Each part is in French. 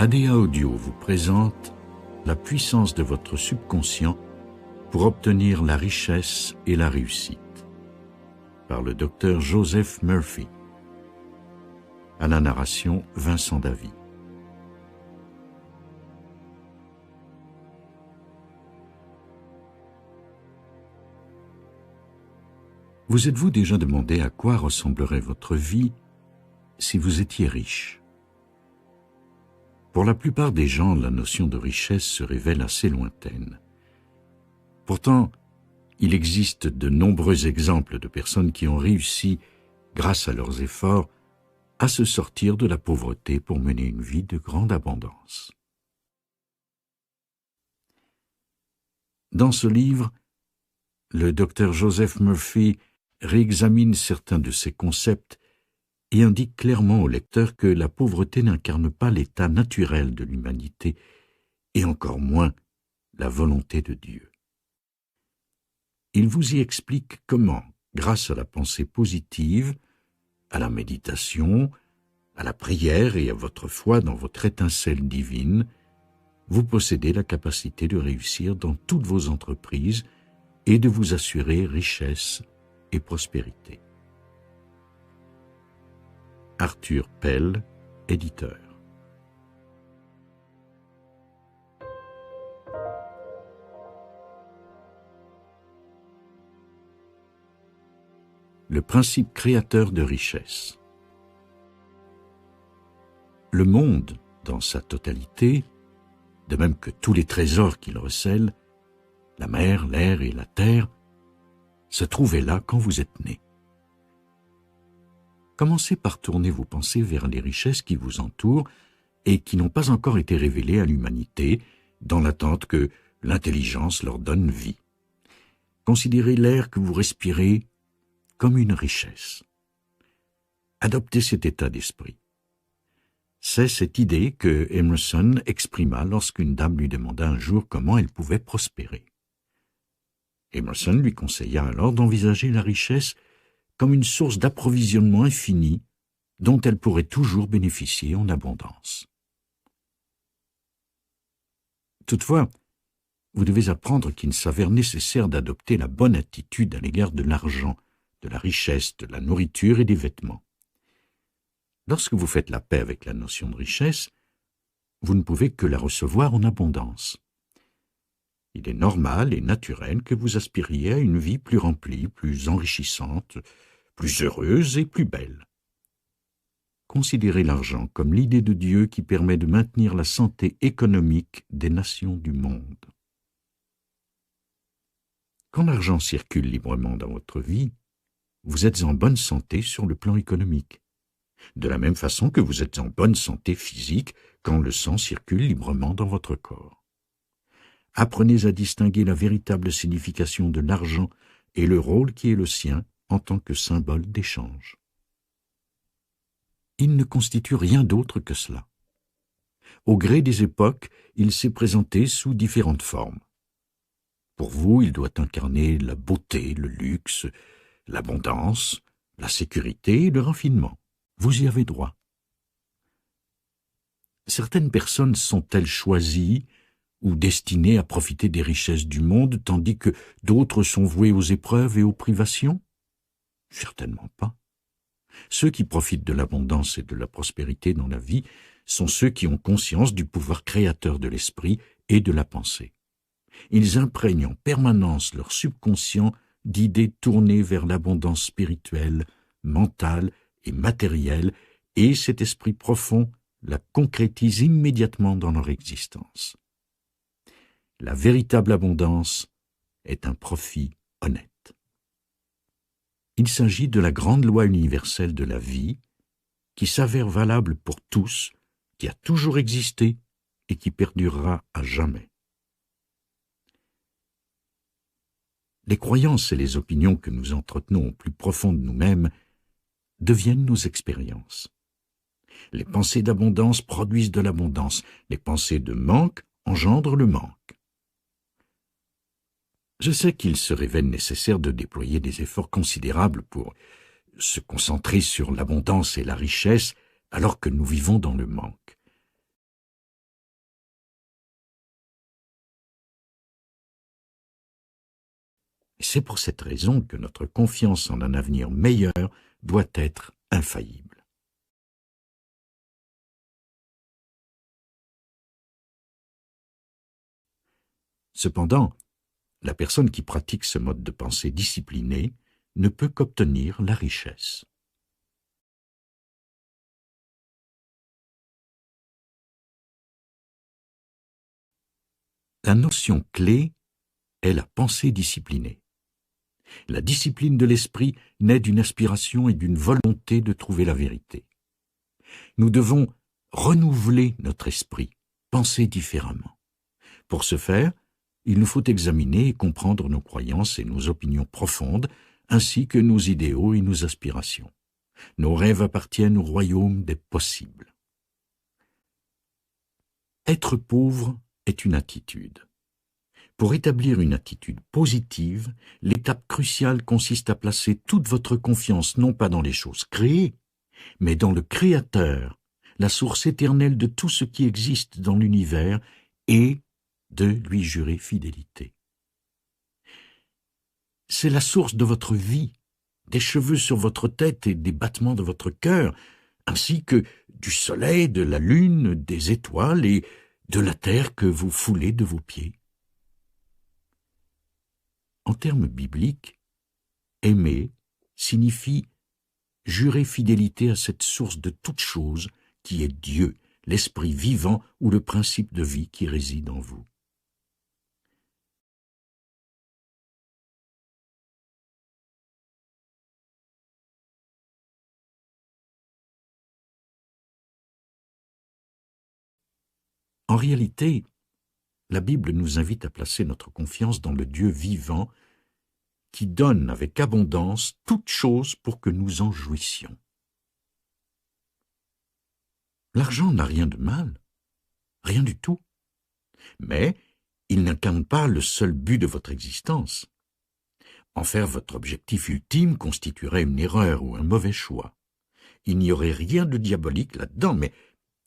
ADA Audio vous présente la puissance de votre subconscient pour obtenir la richesse et la réussite, par le docteur Joseph Murphy. À la narration, Vincent Davy. Vous êtes-vous déjà demandé à quoi ressemblerait votre vie si vous étiez riche? Pour la plupart des gens, la notion de richesse se révèle assez lointaine. Pourtant, il existe de nombreux exemples de personnes qui ont réussi, grâce à leurs efforts, à se sortir de la pauvreté pour mener une vie de grande abondance. Dans ce livre, le docteur Joseph Murphy réexamine certains de ces concepts et indique clairement au lecteur que la pauvreté n'incarne pas l'état naturel de l'humanité et encore moins la volonté de Dieu. Il vous y explique comment, grâce à la pensée positive, à la méditation, à la prière et à votre foi dans votre étincelle divine, vous possédez la capacité de réussir dans toutes vos entreprises et de vous assurer richesse et prospérité. Arthur Pell, éditeur. Le principe créateur de richesse. Le monde, dans sa totalité, de même que tous les trésors qu'il recèle, la mer, l'air et la terre, se trouvaient là quand vous êtes né. Commencez par tourner vos pensées vers les richesses qui vous entourent et qui n'ont pas encore été révélées à l'humanité, dans l'attente que l'intelligence leur donne vie. Considérez l'air que vous respirez comme une richesse. Adoptez cet état d'esprit. C'est cette idée que Emerson exprima lorsqu'une dame lui demanda un jour comment elle pouvait prospérer. Emerson lui conseilla alors d'envisager la richesse comme une source d'approvisionnement infini dont elle pourrait toujours bénéficier en abondance. Toutefois, vous devez apprendre qu'il s'avère nécessaire d'adopter la bonne attitude à l'égard de l'argent, de la richesse, de la nourriture et des vêtements. Lorsque vous faites la paix avec la notion de richesse, vous ne pouvez que la recevoir en abondance. Il est normal et naturel que vous aspiriez à une vie plus remplie, plus enrichissante, plus heureuse et plus belle. Considérez l'argent comme l'idée de Dieu qui permet de maintenir la santé économique des nations du monde. Quand l'argent circule librement dans votre vie, vous êtes en bonne santé sur le plan économique, de la même façon que vous êtes en bonne santé physique quand le sang circule librement dans votre corps. Apprenez à distinguer la véritable signification de l'argent et le rôle qui est le sien en tant que symbole d'échange. Il ne constitue rien d'autre que cela. Au gré des époques, il s'est présenté sous différentes formes. Pour vous, il doit incarner la beauté, le luxe, l'abondance, la sécurité et le raffinement. Vous y avez droit. Certaines personnes sont-elles choisies ou destinées à profiter des richesses du monde, tandis que d'autres sont vouées aux épreuves et aux privations? Certainement pas. Ceux qui profitent de l'abondance et de la prospérité dans la vie sont ceux qui ont conscience du pouvoir créateur de l'esprit et de la pensée. Ils imprègnent en permanence leur subconscient d'idées tournées vers l'abondance spirituelle, mentale et matérielle, et cet esprit profond la concrétise immédiatement dans leur existence. La véritable abondance est un profit honnête. Il s'agit de la grande loi universelle de la vie qui s'avère valable pour tous, qui a toujours existé et qui perdurera à jamais. Les croyances et les opinions que nous entretenons au plus profond de nous-mêmes deviennent nos expériences. Les pensées d'abondance produisent de l'abondance, les pensées de manque engendrent le manque. Je sais qu'il se révèle nécessaire de déployer des efforts considérables pour se concentrer sur l'abondance et la richesse alors que nous vivons dans le manque. C'est pour cette raison que notre confiance en un avenir meilleur doit être infaillible. Cependant, la personne qui pratique ce mode de pensée discipliné ne peut qu'obtenir la richesse. La notion clé est la pensée disciplinée. La discipline de l'esprit naît d'une aspiration et d'une volonté de trouver la vérité. Nous devons renouveler notre esprit, penser différemment. Pour ce faire, il nous faut examiner et comprendre nos croyances et nos opinions profondes, ainsi que nos idéaux et nos aspirations. Nos rêves appartiennent au royaume des possibles. Être pauvre est une attitude. Pour établir une attitude positive, l'étape cruciale consiste à placer toute votre confiance non pas dans les choses créées, mais dans le Créateur, la source éternelle de tout ce qui existe dans l'univers, et de lui jurer fidélité. C'est la source de votre vie, des cheveux sur votre tête et des battements de votre cœur, ainsi que du soleil, de la lune, des étoiles et de la terre que vous foulez de vos pieds. En termes bibliques, aimer signifie jurer fidélité à cette source de toute chose qui est Dieu, l'esprit vivant ou le principe de vie qui réside en vous. En réalité, la Bible nous invite à placer notre confiance dans le Dieu vivant qui donne avec abondance toutes choses pour que nous en jouissions. L'argent n'a rien de mal, rien du tout, mais il n'incarne pas le seul but de votre existence. En faire votre objectif ultime constituerait une erreur ou un mauvais choix. Il n'y aurait rien de diabolique là-dedans, mais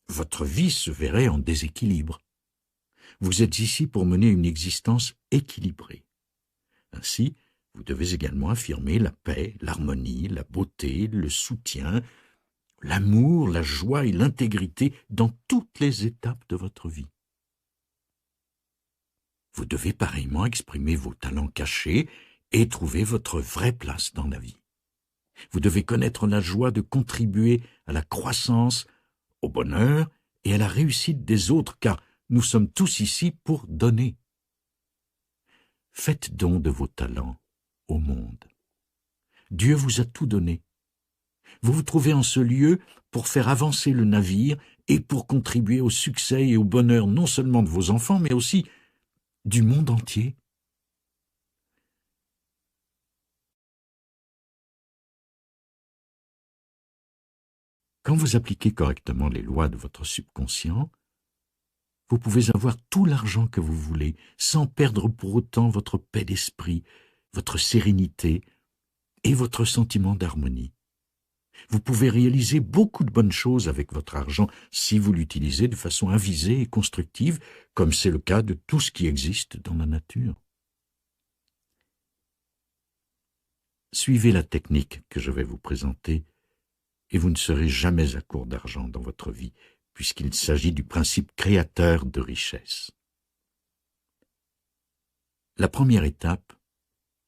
votre vie se verrait en déséquilibre. Vous êtes ici pour mener une existence équilibrée. Ainsi, vous devez également affirmer la paix, l'harmonie, la beauté, le soutien, l'amour, la joie et l'intégrité dans toutes les étapes de votre vie. Vous devez pareillement exprimer vos talents cachés et trouver votre vraie place dans la vie. Vous devez connaître la joie de contribuer à la croissance, au bonheur et à la réussite des autres, car nous sommes tous ici pour donner. Faites don de vos talents au monde. Dieu vous a tout donné. Vous vous trouvez en ce lieu pour faire avancer le navire et pour contribuer au succès et au bonheur non seulement de vos enfants, mais aussi du monde entier. Quand vous appliquez correctement les lois de votre subconscient, vous pouvez avoir tout l'argent que vous voulez, sans perdre pour autant votre paix d'esprit, votre sérénité et votre sentiment d'harmonie. Vous pouvez réaliser beaucoup de bonnes choses avec votre argent si vous l'utilisez de façon avisée et constructive, comme c'est le cas de tout ce qui existe dans la nature. Suivez la technique que je vais vous présenter et vous ne serez jamais à court d'argent dans votre vie, puisqu'il s'agit du principe créateur de richesse. La première étape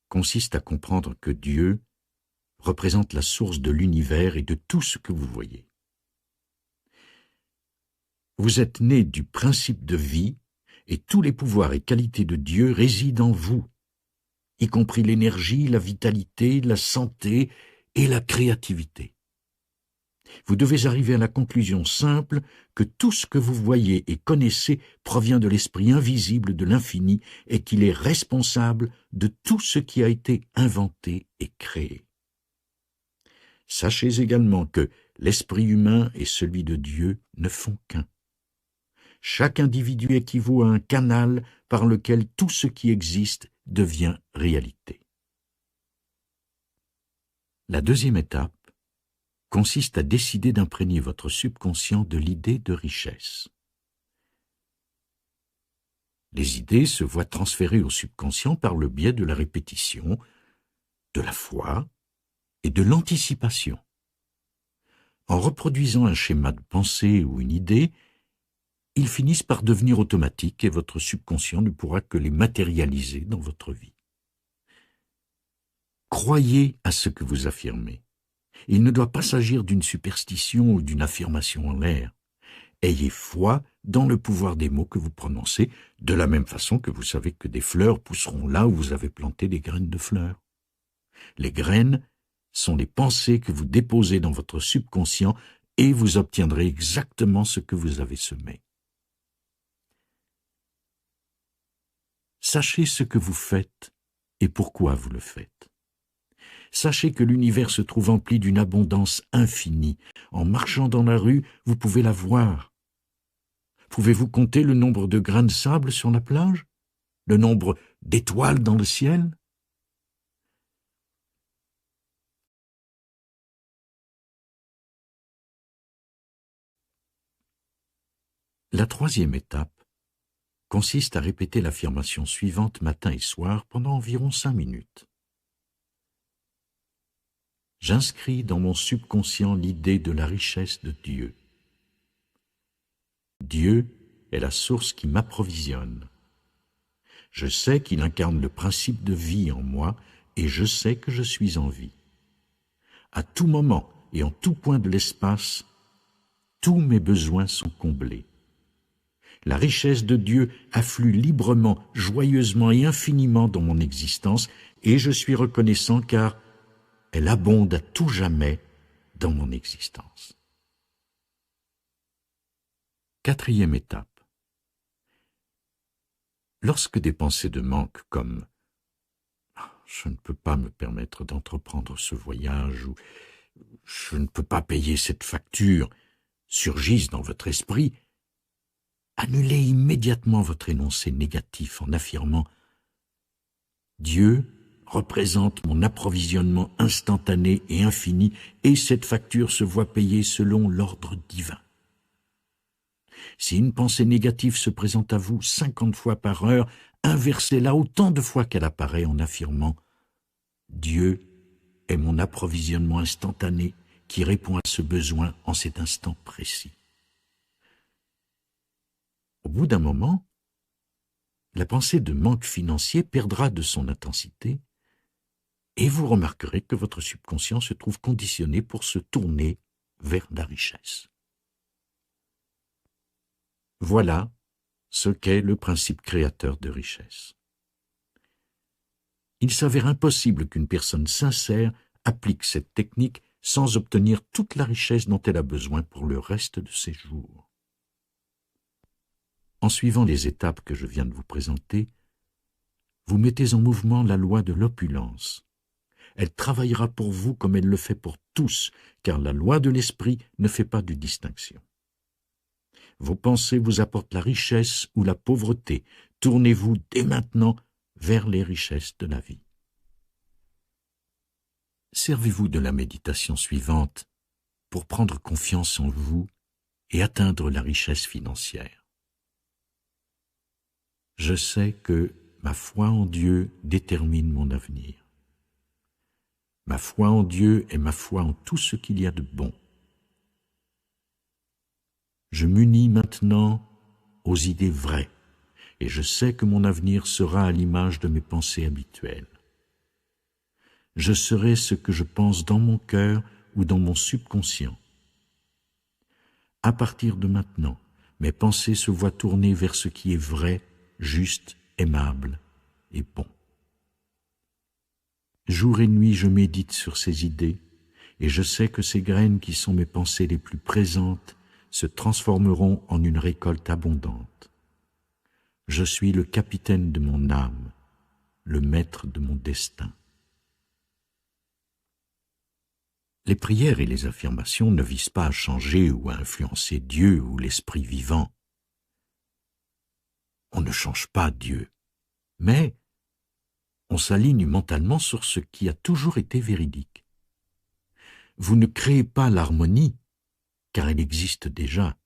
consiste à comprendre que Dieu représente la source de l'univers et de tout ce que vous voyez. Vous êtes né du principe de vie et tous les pouvoirs et qualités de Dieu résident en vous, y compris l'énergie, la vitalité, la santé et la créativité. Vous devez arriver à la conclusion simple que tout ce que vous voyez et connaissez provient de l'esprit invisible de l'infini et qu'il est responsable de tout ce qui a été inventé et créé. Sachez également que l'esprit humain et celui de Dieu ne font qu'un. Chaque individu équivaut à un canal par lequel tout ce qui existe devient réalité. La deuxième étape consiste à décider d'imprégner votre subconscient de l'idée de richesse. Les idées se voient transférées au subconscient par le biais de la répétition, de la foi et de l'anticipation. En reproduisant un schéma de pensée ou une idée, ils finissent par devenir automatiques et votre subconscient ne pourra que les matérialiser dans votre vie. Croyez à ce que vous affirmez. Il ne doit pas s'agir d'une superstition ou d'une affirmation en l'air. Ayez foi dans le pouvoir des mots que vous prononcez, de la même façon que vous savez que des fleurs pousseront là où vous avez planté des graines de fleurs. Les graines sont les pensées que vous déposez dans votre subconscient et vous obtiendrez exactement ce que vous avez semé. Sachez ce que vous faites et pourquoi vous le faites. Sachez que l'univers se trouve empli d'une abondance infinie. En marchant dans la rue, vous pouvez la voir. Pouvez-vous compter le nombre de grains de sable sur la plage? Le nombre d'étoiles dans le ciel? La troisième étape consiste à répéter l'affirmation suivante matin et soir pendant environ 5 minutes. J'inscris dans mon subconscient l'idée de la richesse de Dieu. Dieu est la source qui m'approvisionne. Je sais qu'il incarne le principe de vie en moi et je sais que je suis en vie. À tout moment et en tout point de l'espace, tous mes besoins sont comblés. La richesse de Dieu afflue librement, joyeusement et infiniment dans mon existence et je suis reconnaissant car elle abonde à tout jamais dans mon existence. Quatrième étape. Lorsque des pensées de manque comme « je ne peux pas me permettre d'entreprendre ce voyage » ou « je ne peux pas payer cette facture » surgissent dans votre esprit, annulez immédiatement votre énoncé négatif en affirmant « Dieu représente mon approvisionnement instantané et infini et cette facture se voit payée selon l'ordre divin. » Si une pensée négative se présente à vous 50 fois par heure, inversez-la autant de fois qu'elle apparaît en affirmant « Dieu est mon approvisionnement instantané qui répond à ce besoin en cet instant précis. » Au bout d'un moment, la pensée de manque financier perdra de son intensité et vous remarquerez que votre subconscient se trouve conditionné pour se tourner vers la richesse. Voilà ce qu'est le principe créateur de richesse. Il s'avère impossible qu'une personne sincère applique cette technique sans obtenir toute la richesse dont elle a besoin pour le reste de ses jours. En suivant les étapes que je viens de vous présenter, vous mettez en mouvement la loi de l'opulence. Elle travaillera pour vous comme elle le fait pour tous, car la loi de l'esprit ne fait pas de distinction. Vos pensées vous apportent la richesse ou la pauvreté. Tournez-vous dès maintenant vers les richesses de la vie. Servez-vous de la méditation suivante pour prendre confiance en vous et atteindre la richesse financière. Je sais que ma foi en Dieu détermine mon avenir. Ma foi en Dieu est ma foi en tout ce qu'il y a de bon. Je m'unis maintenant aux idées vraies et je sais que mon avenir sera à l'image de mes pensées habituelles. Je serai ce que je pense dans mon cœur ou dans mon subconscient. À partir de maintenant, mes pensées se voient tourner vers ce qui est vrai, juste, aimable et bon. Jour et nuit, je médite sur ces idées et je sais que ces graines qui sont mes pensées les plus présentes se transformeront en une récolte abondante. Je suis le capitaine de mon âme, le maître de mon destin. Les prières et les affirmations ne visent pas à changer ou à influencer Dieu ou l'esprit vivant. On ne change pas Dieu, mais on s'aligne mentalement sur ce qui a toujours été véridique. Vous ne créez pas l'harmonie, car elle existe déjà.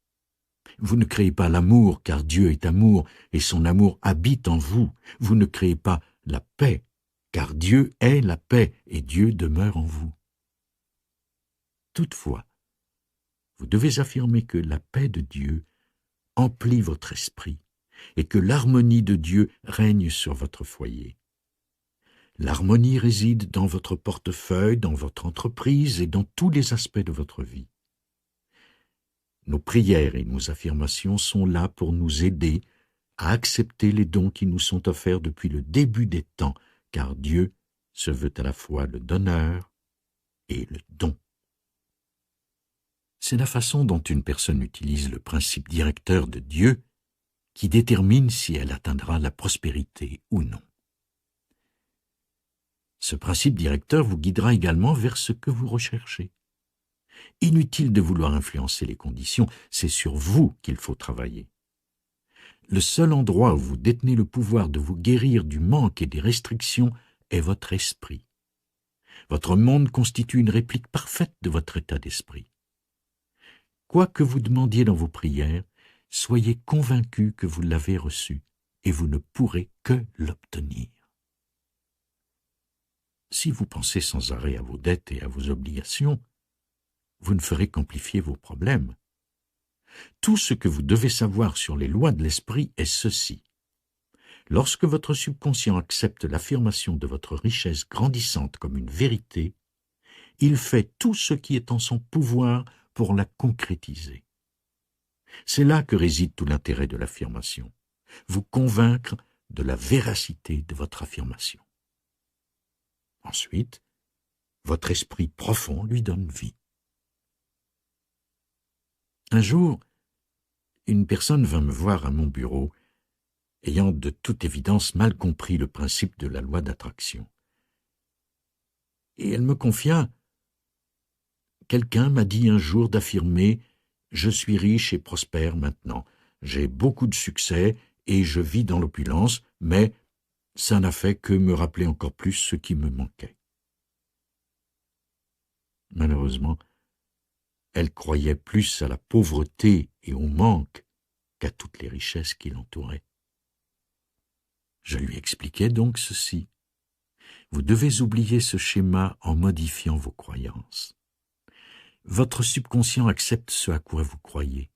Vous ne créez pas l'amour, car Dieu est amour, et son amour habite en vous. Vous ne créez pas la paix, car Dieu est la paix, et Dieu demeure en vous. Toutefois, vous devez affirmer que la paix de Dieu emplit votre esprit, et que l'harmonie de Dieu règne sur votre foyer. L'harmonie réside dans votre portefeuille, dans votre entreprise et dans tous les aspects de votre vie. Nos prières et nos affirmations sont là pour nous aider à accepter les dons qui nous sont offerts depuis le début des temps, car Dieu se veut à la fois le donneur et le don. C'est la façon dont une personne utilise le principe directeur de Dieu qui détermine si elle atteindra la prospérité ou non. Ce principe directeur vous guidera également vers ce que vous recherchez. Inutile de vouloir influencer les conditions, c'est sur vous qu'il faut travailler. Le seul endroit où vous détenez le pouvoir de vous guérir du manque et des restrictions est votre esprit. Votre monde constitue une réplique parfaite de votre état d'esprit. Quoi que vous demandiez dans vos prières, soyez convaincu que vous l'avez reçu et vous ne pourrez que l'obtenir. Si vous pensez sans arrêt à vos dettes et à vos obligations, vous ne ferez qu'amplifier vos problèmes. Tout ce que vous devez savoir sur les lois de l'esprit est ceci. Lorsque votre subconscient accepte l'affirmation de votre richesse grandissante comme une vérité, il fait tout ce qui est en son pouvoir pour la concrétiser. C'est là que réside tout l'intérêt de l'affirmation, vous convaincre de la véracité de votre affirmation. Ensuite, votre esprit profond lui donne vie. Un jour, une personne vint me voir à mon bureau, ayant de toute évidence mal compris le principe de la loi d'attraction. Et elle me confia « Quelqu'un m'a dit un jour d'affirmer « Je suis riche et prospère maintenant, j'ai beaucoup de succès et je vis dans l'opulence, mais ça n'a fait que me rappeler encore plus ce qui me manquait. » Malheureusement, elle croyait plus à la pauvreté et au manque qu'à toutes les richesses qui l'entouraient. Je lui expliquai donc ceci. Vous devez oublier ce schéma en modifiant vos croyances. Votre subconscient accepte ce à quoi vous croyez.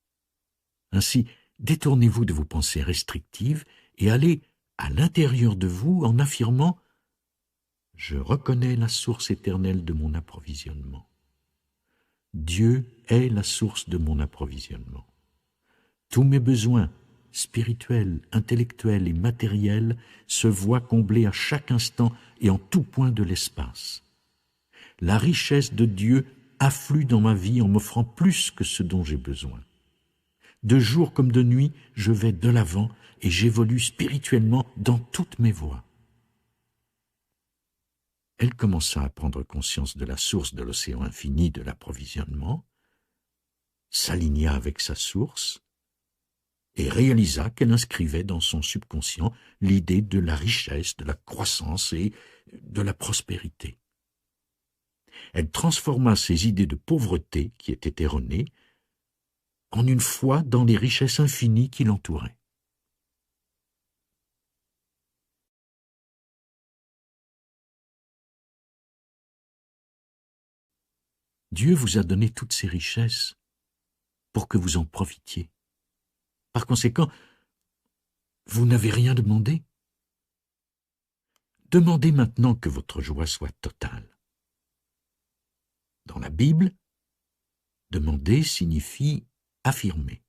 Ainsi, détournez-vous de vos pensées restrictives et allez à l'intérieur de vous en affirmant « Je reconnais la source éternelle de mon approvisionnement. Dieu est la source de mon approvisionnement. Tous mes besoins, spirituels, intellectuels et matériels, se voient comblés à chaque instant et en tout point de l'espace. La richesse de Dieu afflue dans ma vie en m'offrant plus que ce dont j'ai besoin. De jour comme de nuit, je vais de l'avant et j'évolue spirituellement dans toutes mes voies. » Elle commença à prendre conscience de la source de l'océan infini de l'approvisionnement, s'aligna avec sa source et réalisa qu'elle inscrivait dans son subconscient l'idée de la richesse, de la croissance et de la prospérité. Elle transforma ses idées de pauvreté, qui étaient erronées, en une foi dans les richesses infinies qui l'entouraient. Dieu vous a donné toutes ces richesses pour que vous en profitiez. Par conséquent, vous n'avez rien demandé. Demandez maintenant que votre joie soit totale. Dans la Bible, demander signifie affirmer.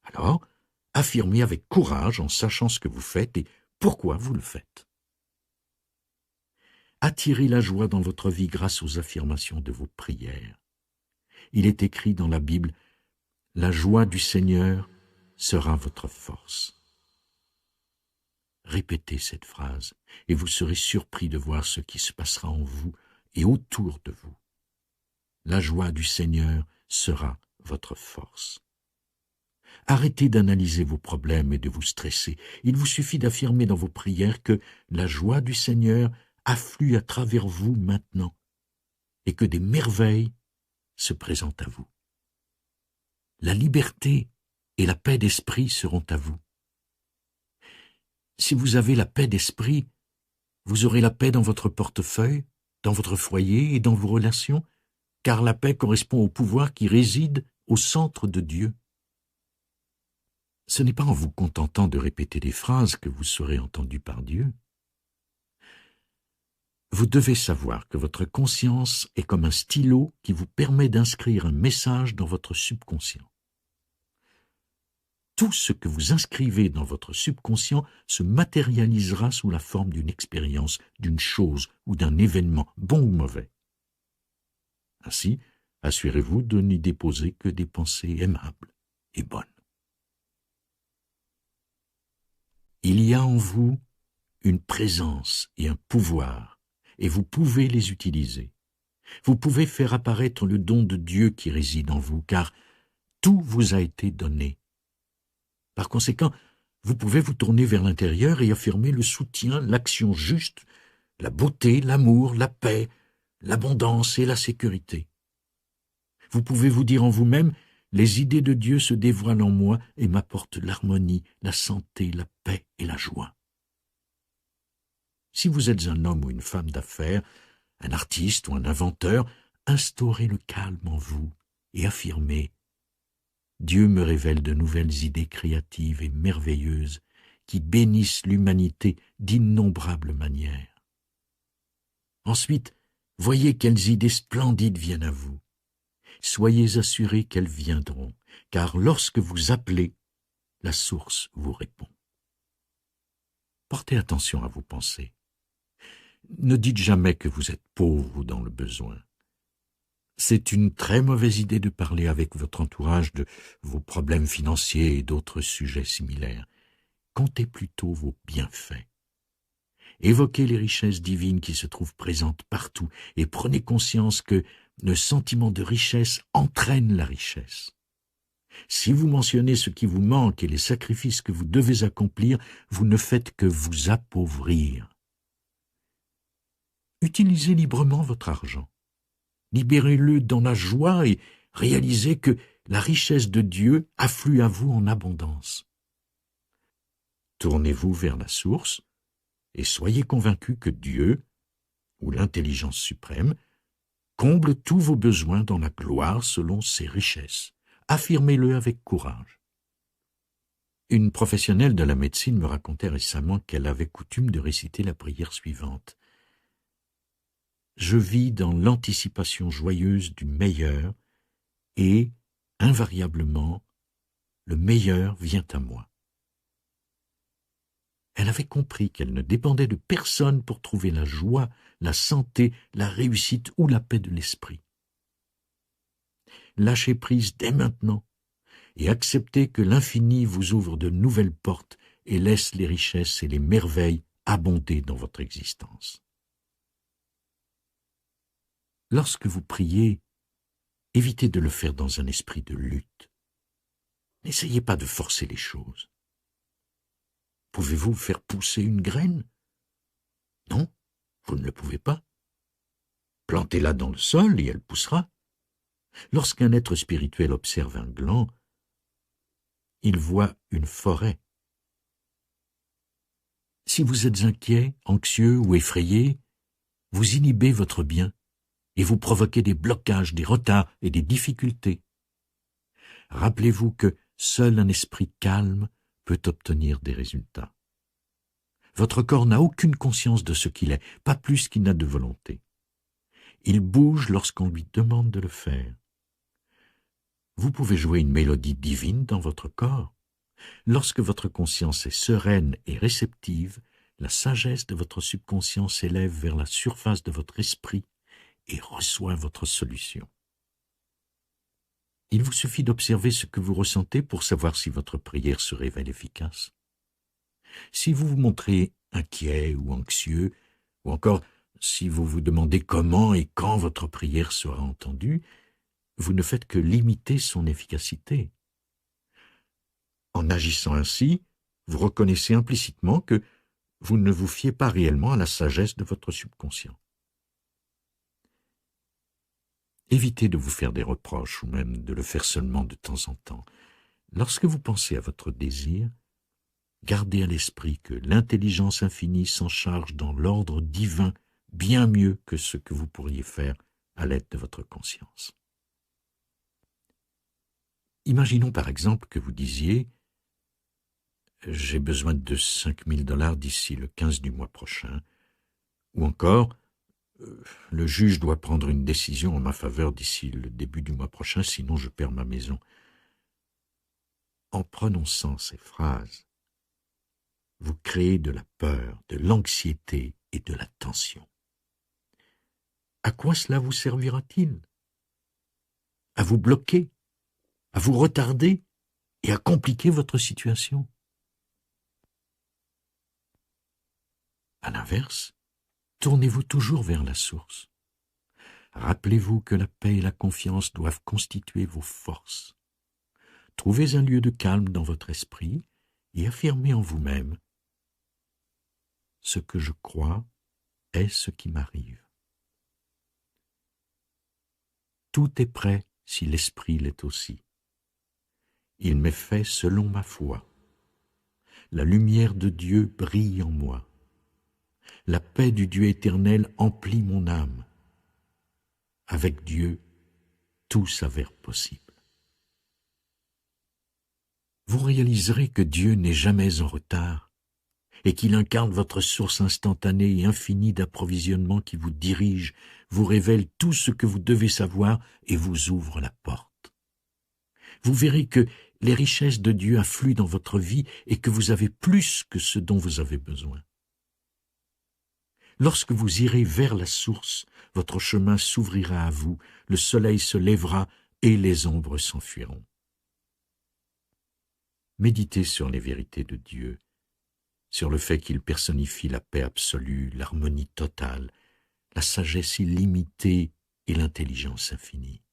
Alors, affirmez avec courage en sachant ce que vous faites et pourquoi vous le faites. Attirez la joie dans votre vie grâce aux affirmations de vos prières. Il est écrit dans la Bible « La joie du Seigneur sera votre force ». Répétez cette phrase et vous serez surpris de voir ce qui se passera en vous et autour de vous. La joie du Seigneur sera votre force. Arrêtez d'analyser vos problèmes et de vous stresser. Il vous suffit d'affirmer dans vos prières que la joie du Seigneur afflue à travers vous maintenant et que des merveilles se présentent à vous. La liberté et la paix d'esprit seront à vous. Si vous avez la paix d'esprit, vous aurez la paix dans votre portefeuille, dans votre foyer et dans vos relations, car la paix correspond au pouvoir qui réside au centre de Dieu. Ce n'est pas en vous contentant de répéter des phrases que vous serez entendu par Dieu. Vous devez savoir que votre conscience est comme un stylo qui vous permet d'inscrire un message dans votre subconscient. Tout ce que vous inscrivez dans votre subconscient se matérialisera sous la forme d'une expérience, d'une chose ou d'un événement, bon ou mauvais. Ainsi, assurez-vous de n'y déposer que des pensées aimables et bonnes. Il y a en vous une présence et un pouvoir, et vous pouvez les utiliser. Vous pouvez faire apparaître le don de Dieu qui réside en vous, car tout vous a été donné. Par conséquent, vous pouvez vous tourner vers l'intérieur et affirmer le soutien, l'action juste, la beauté, l'amour, la paix, l'abondance et la sécurité. Vous pouvez vous dire en vous-même, les idées de Dieu se dévoilent en moi et m'apportent l'harmonie, la santé, la paix et la joie. Si vous êtes un homme ou une femme d'affaires, un artiste ou un inventeur, instaurez le calme en vous et affirmez « Dieu me révèle de nouvelles idées créatives et merveilleuses qui bénissent l'humanité d'innombrables manières. » Ensuite, voyez quelles idées splendides viennent à vous. Soyez assurés qu'elles viendront, car lorsque vous appelez, la source vous répond. Portez attention à vos pensées. Ne dites jamais que vous êtes pauvre ou dans le besoin. C'est une très mauvaise idée de parler avec votre entourage de vos problèmes financiers et d'autres sujets similaires. Comptez plutôt vos bienfaits. Évoquez les richesses divines qui se trouvent présentes partout et prenez conscience que le sentiment de richesse entraîne la richesse. Si vous mentionnez ce qui vous manque et les sacrifices que vous devez accomplir, vous ne faites que vous appauvrir. Utilisez librement votre argent. Libérez-le dans la joie et réalisez que la richesse de Dieu afflue à vous en abondance. Tournez-vous vers la source et soyez convaincus que Dieu, ou l'intelligence suprême, comble tous vos besoins dans la gloire selon ses richesses. Affirmez-le avec courage. Une professionnelle de la médecine me racontait récemment qu'elle avait coutume de réciter la prière suivante. Je vis dans l'anticipation joyeuse du meilleur et, invariablement, le meilleur vient à moi. Elle avait compris qu'elle ne dépendait de personne pour trouver la joie, la santé, la réussite ou la paix de l'esprit. Lâchez prise dès maintenant et acceptez que l'infini vous ouvre de nouvelles portes et laisse les richesses et les merveilles abonder dans votre existence. Lorsque vous priez, évitez de le faire dans un esprit de lutte. N'essayez pas de forcer les choses. Pouvez-vous faire pousser une graine? Non, vous ne le pouvez pas. Plantez-la dans le sol et elle poussera. Lorsqu'un être spirituel observe un gland, il voit une forêt. Si vous êtes inquiet, anxieux ou effrayé, vous inhibez votre bien et vous provoquez des blocages, des retards et des difficultés. Rappelez-vous que seul un esprit calme peut obtenir des résultats. Votre corps n'a aucune conscience de ce qu'il est, pas plus qu'il n'a de volonté. Il bouge lorsqu'on lui demande de le faire. Vous pouvez jouer une mélodie divine dans votre corps. Lorsque votre conscience est sereine et réceptive, la sagesse de votre subconscient s'élève vers la surface de votre esprit et reçoit votre solution. Il vous suffit d'observer ce que vous ressentez pour savoir si votre prière se révèle efficace. Si vous vous montrez inquiet ou anxieux, ou encore si vous vous demandez comment et quand votre prière sera entendue, vous ne faites que limiter son efficacité. En agissant ainsi, vous reconnaissez implicitement que vous ne vous fiez pas réellement à la sagesse de votre subconscient. Évitez de vous faire des reproches ou même de le faire seulement de temps en temps. Lorsque vous pensez à votre désir, gardez à l'esprit que l'intelligence infinie s'en charge dans l'ordre divin bien mieux que ce que vous pourriez faire à l'aide de votre conscience. Imaginons par exemple que vous disiez « J'ai besoin de 5 000 $ d'ici le 15 du mois prochain » ou encore « Le juge doit prendre une décision en ma faveur d'ici le début du mois prochain, sinon je perds ma maison. » En prononçant ces phrases, vous créez de la peur, de l'anxiété et de la tension. À quoi cela vous servira-t-il? À vous bloquer, à vous retarder et à compliquer votre situation. À l'inverse, tournez-vous toujours vers la source. Rappelez-vous que la paix et la confiance doivent constituer vos forces. Trouvez un lieu de calme dans votre esprit et affirmez en vous-même « Ce que je crois est ce qui m'arrive ». Tout est prêt si l'esprit l'est aussi. Il m'est fait selon ma foi. La lumière de Dieu brille en moi. La paix du Dieu éternel emplit mon âme. Avec Dieu, tout s'avère possible. Vous réaliserez que Dieu n'est jamais en retard et qu'il incarne votre source instantanée et infinie d'approvisionnement qui vous dirige, vous révèle tout ce que vous devez savoir et vous ouvre la porte. Vous verrez que les richesses de Dieu affluent dans votre vie et que vous avez plus que ce dont vous avez besoin. Lorsque vous irez vers la source, votre chemin s'ouvrira à vous, le soleil se lèvera et les ombres s'enfuiront. Méditez sur les vérités de Dieu, sur le fait qu'il personnifie la paix absolue, l'harmonie totale, la sagesse illimitée et l'intelligence infinie.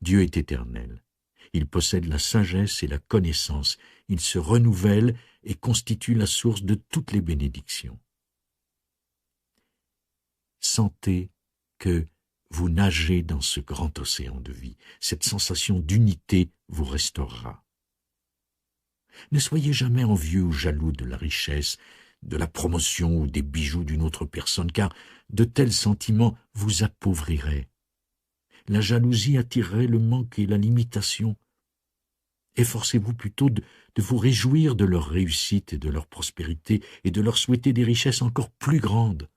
Dieu est éternel. Il possède la sagesse et la connaissance. Il se renouvelle et constitue la source de toutes les bénédictions. Sentez que vous nagez dans ce grand océan de vie. Cette sensation d'unité vous restaurera. Ne soyez jamais envieux ou jaloux de la richesse, de la promotion ou des bijoux d'une autre personne, car de tels sentiments vous appauvriraient. La jalousie attirerait le manque et la limitation. Efforcez-vous plutôt de vous réjouir de leur réussite et de leur prospérité et de leur souhaiter des richesses encore plus grandes,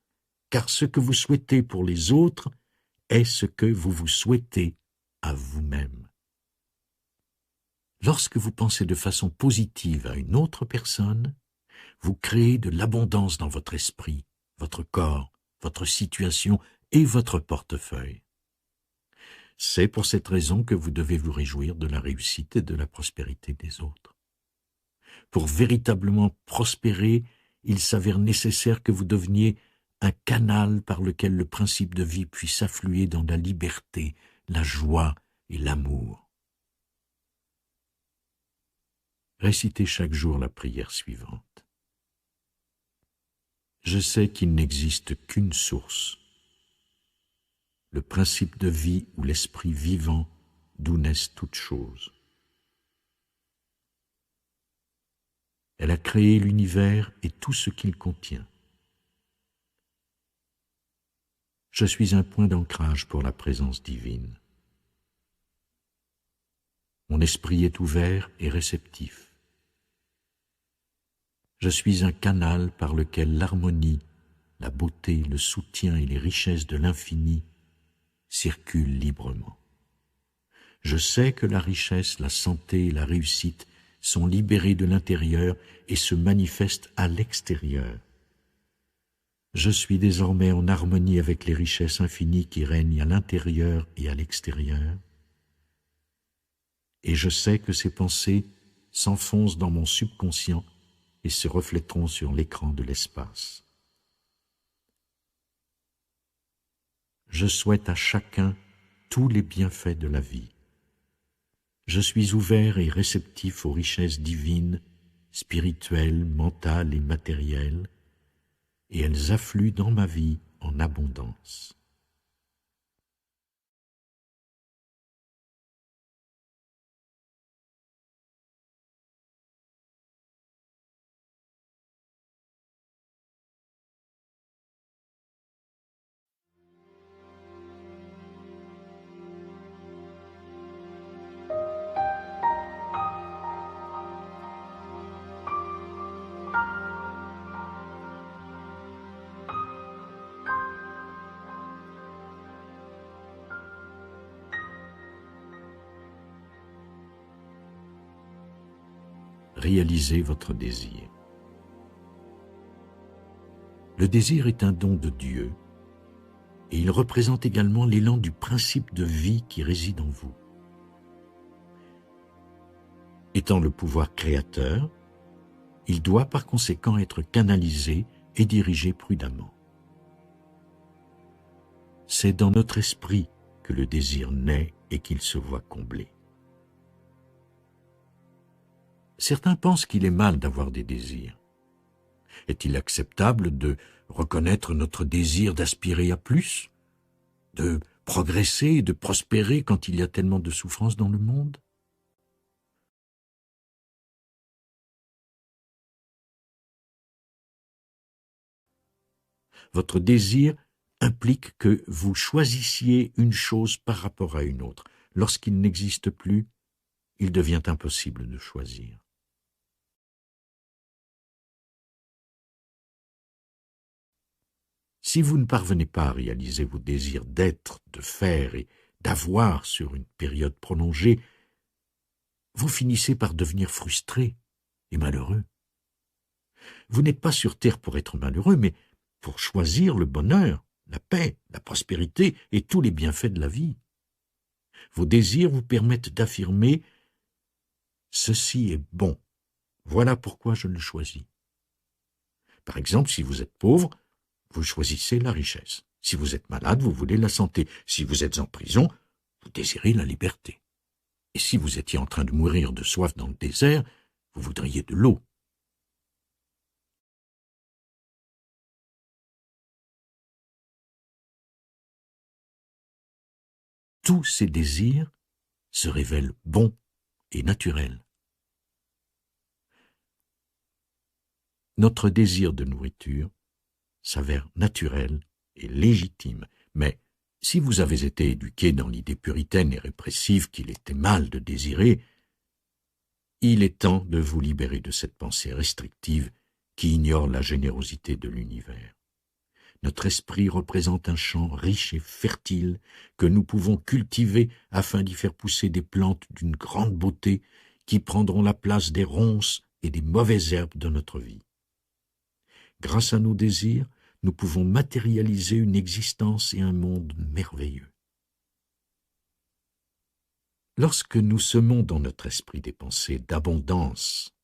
car ce que vous souhaitez pour les autres est ce que vous vous souhaitez à vous-même. Lorsque vous pensez de façon positive à une autre personne, vous créez de l'abondance dans votre esprit, votre corps, votre situation et votre portefeuille. C'est pour cette raison que vous devez vous réjouir de la réussite et de la prospérité des autres. Pour véritablement prospérer, il s'avère nécessaire que vous deveniez un canal par lequel le principe de vie puisse affluer dans la liberté, la joie et l'amour. Récitez chaque jour la prière suivante. Je sais qu'il n'existe qu'une source, le principe de vie ou l'esprit vivant d'où naissent toutes choses. Elle a créé l'univers et tout ce qu'il contient. Je suis un point d'ancrage pour la présence divine. Mon esprit est ouvert et réceptif. Je suis un canal par lequel l'harmonie, la beauté, le soutien et les richesses de l'infini circulent librement. Je sais que la richesse, la santé et la réussite sont libérées de l'intérieur et se manifestent à l'extérieur. Je suis désormais en harmonie avec les richesses infinies qui règnent à l'intérieur et à l'extérieur. Et je sais que ces pensées s'enfoncent dans mon subconscient et se reflèteront sur l'écran de l'espace. Je souhaite à chacun tous les bienfaits de la vie. Je suis ouvert et réceptif aux richesses divines, spirituelles, mentales et matérielles, et elles affluent dans ma vie en abondance. réaliser votre désir. Le désir est un don de Dieu et il représente également l'élan du principe de vie qui réside en vous. Étant le pouvoir créateur, il doit par conséquent être canalisé et dirigé prudemment. C'est dans notre esprit que le désir naît et qu'il se voit comblé. Certains pensent qu'il est mal d'avoir des désirs. Est-il acceptable de reconnaître notre désir d'aspirer à plus, de progresser et de prospérer quand il y a tellement de souffrances dans le monde? Votre désir implique que vous choisissiez une chose par rapport à une autre. Lorsqu'il n'existe plus, il devient impossible de choisir. Si vous ne parvenez pas à réaliser vos désirs d'être, de faire et d'avoir sur une période prolongée, vous finissez par devenir frustré et malheureux. Vous n'êtes pas sur terre pour être malheureux, mais pour choisir le bonheur, la paix, la prospérité et tous les bienfaits de la vie. Vos désirs vous permettent d'affirmer « ceci est bon, voilà pourquoi je le choisis ». Par exemple, si vous êtes pauvre, vous choisissez la richesse. Si vous êtes malade, vous voulez la santé. Si vous êtes en prison, vous désirez la liberté. Et si vous étiez en train de mourir de soif dans le désert, vous voudriez de l'eau. Tous ces désirs se révèlent bons et naturels. Notre désir de nourriture s'avère naturel et légitime, mais si vous avez été éduqué dans l'idée puritaine et répressive qu'il était mal de désirer, il est temps de vous libérer de cette pensée restrictive qui ignore la générosité de l'univers. Notre esprit représente un champ riche et fertile que nous pouvons cultiver afin d'y faire pousser des plantes d'une grande beauté qui prendront la place des ronces et des mauvaises herbes de notre vie. Grâce à nos désirs, nous pouvons matérialiser une existence et un monde merveilleux. Lorsque nous semons dans notre esprit des pensées d'abondance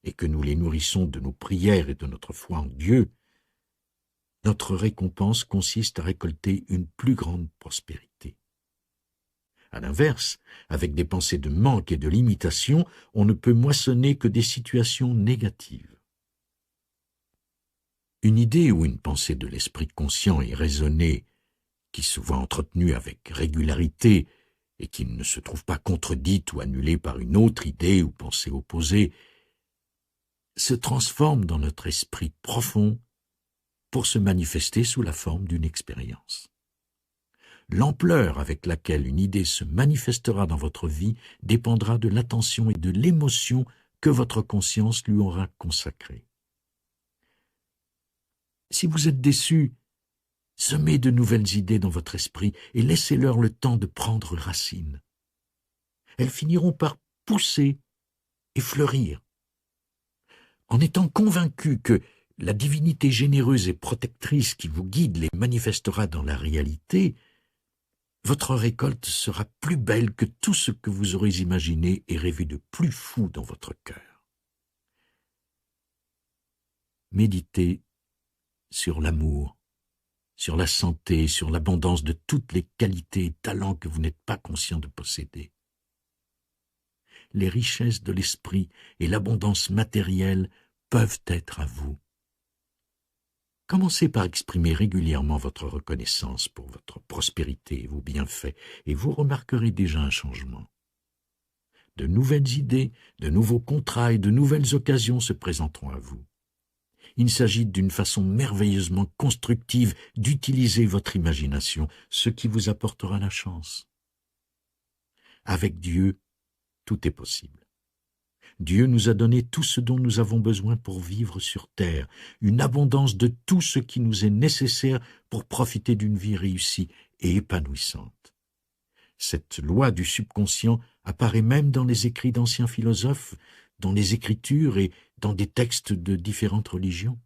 et que nous les nourrissons de nos prières et de notre foi en Dieu, notre récompense consiste à récolter une plus grande prospérité. À l'inverse, avec des pensées de manque et de limitation, on ne peut moissonner que des situations négatives. Une idée ou une pensée de l'esprit conscient et raisonné, qui se voit entretenue avec régularité et qui ne se trouve pas contredite ou annulée par une autre idée ou pensée opposée, se transforme dans notre esprit profond pour se manifester sous la forme d'une expérience. L'ampleur avec laquelle une idée se manifestera dans votre vie dépendra de l'attention et de l'émotion que votre conscience lui aura consacrée. Si vous êtes déçu, semez de nouvelles idées dans votre esprit et laissez-leur le temps de prendre racine. Elles finiront par pousser et fleurir. En étant convaincu que la divinité généreuse et protectrice qui vous guide les manifestera dans la réalité, votre récolte sera plus belle que tout ce que vous aurez imaginé et rêvé de plus fou dans votre cœur. Méditez sur l'amour, sur la santé, sur l'abondance de toutes les qualités et talents que vous n'êtes pas conscient de posséder. Les richesses de l'esprit et l'abondance matérielle peuvent être à vous. Commencez par exprimer régulièrement votre reconnaissance pour votre prospérité et vos bienfaits, et vous remarquerez déjà un changement. De nouvelles idées, de nouveaux contrats et de nouvelles occasions se présenteront à vous. Il s'agit d'une façon merveilleusement constructive d'utiliser votre imagination, ce qui vous apportera la chance. Avec Dieu, tout est possible. Dieu nous a donné tout ce dont nous avons besoin pour vivre sur terre, une abondance de tout ce qui nous est nécessaire pour profiter d'une vie réussie et épanouissante. Cette loi du subconscient apparaît même dans les écrits d'anciens philosophes dans les Écritures et dans des textes de différentes religions.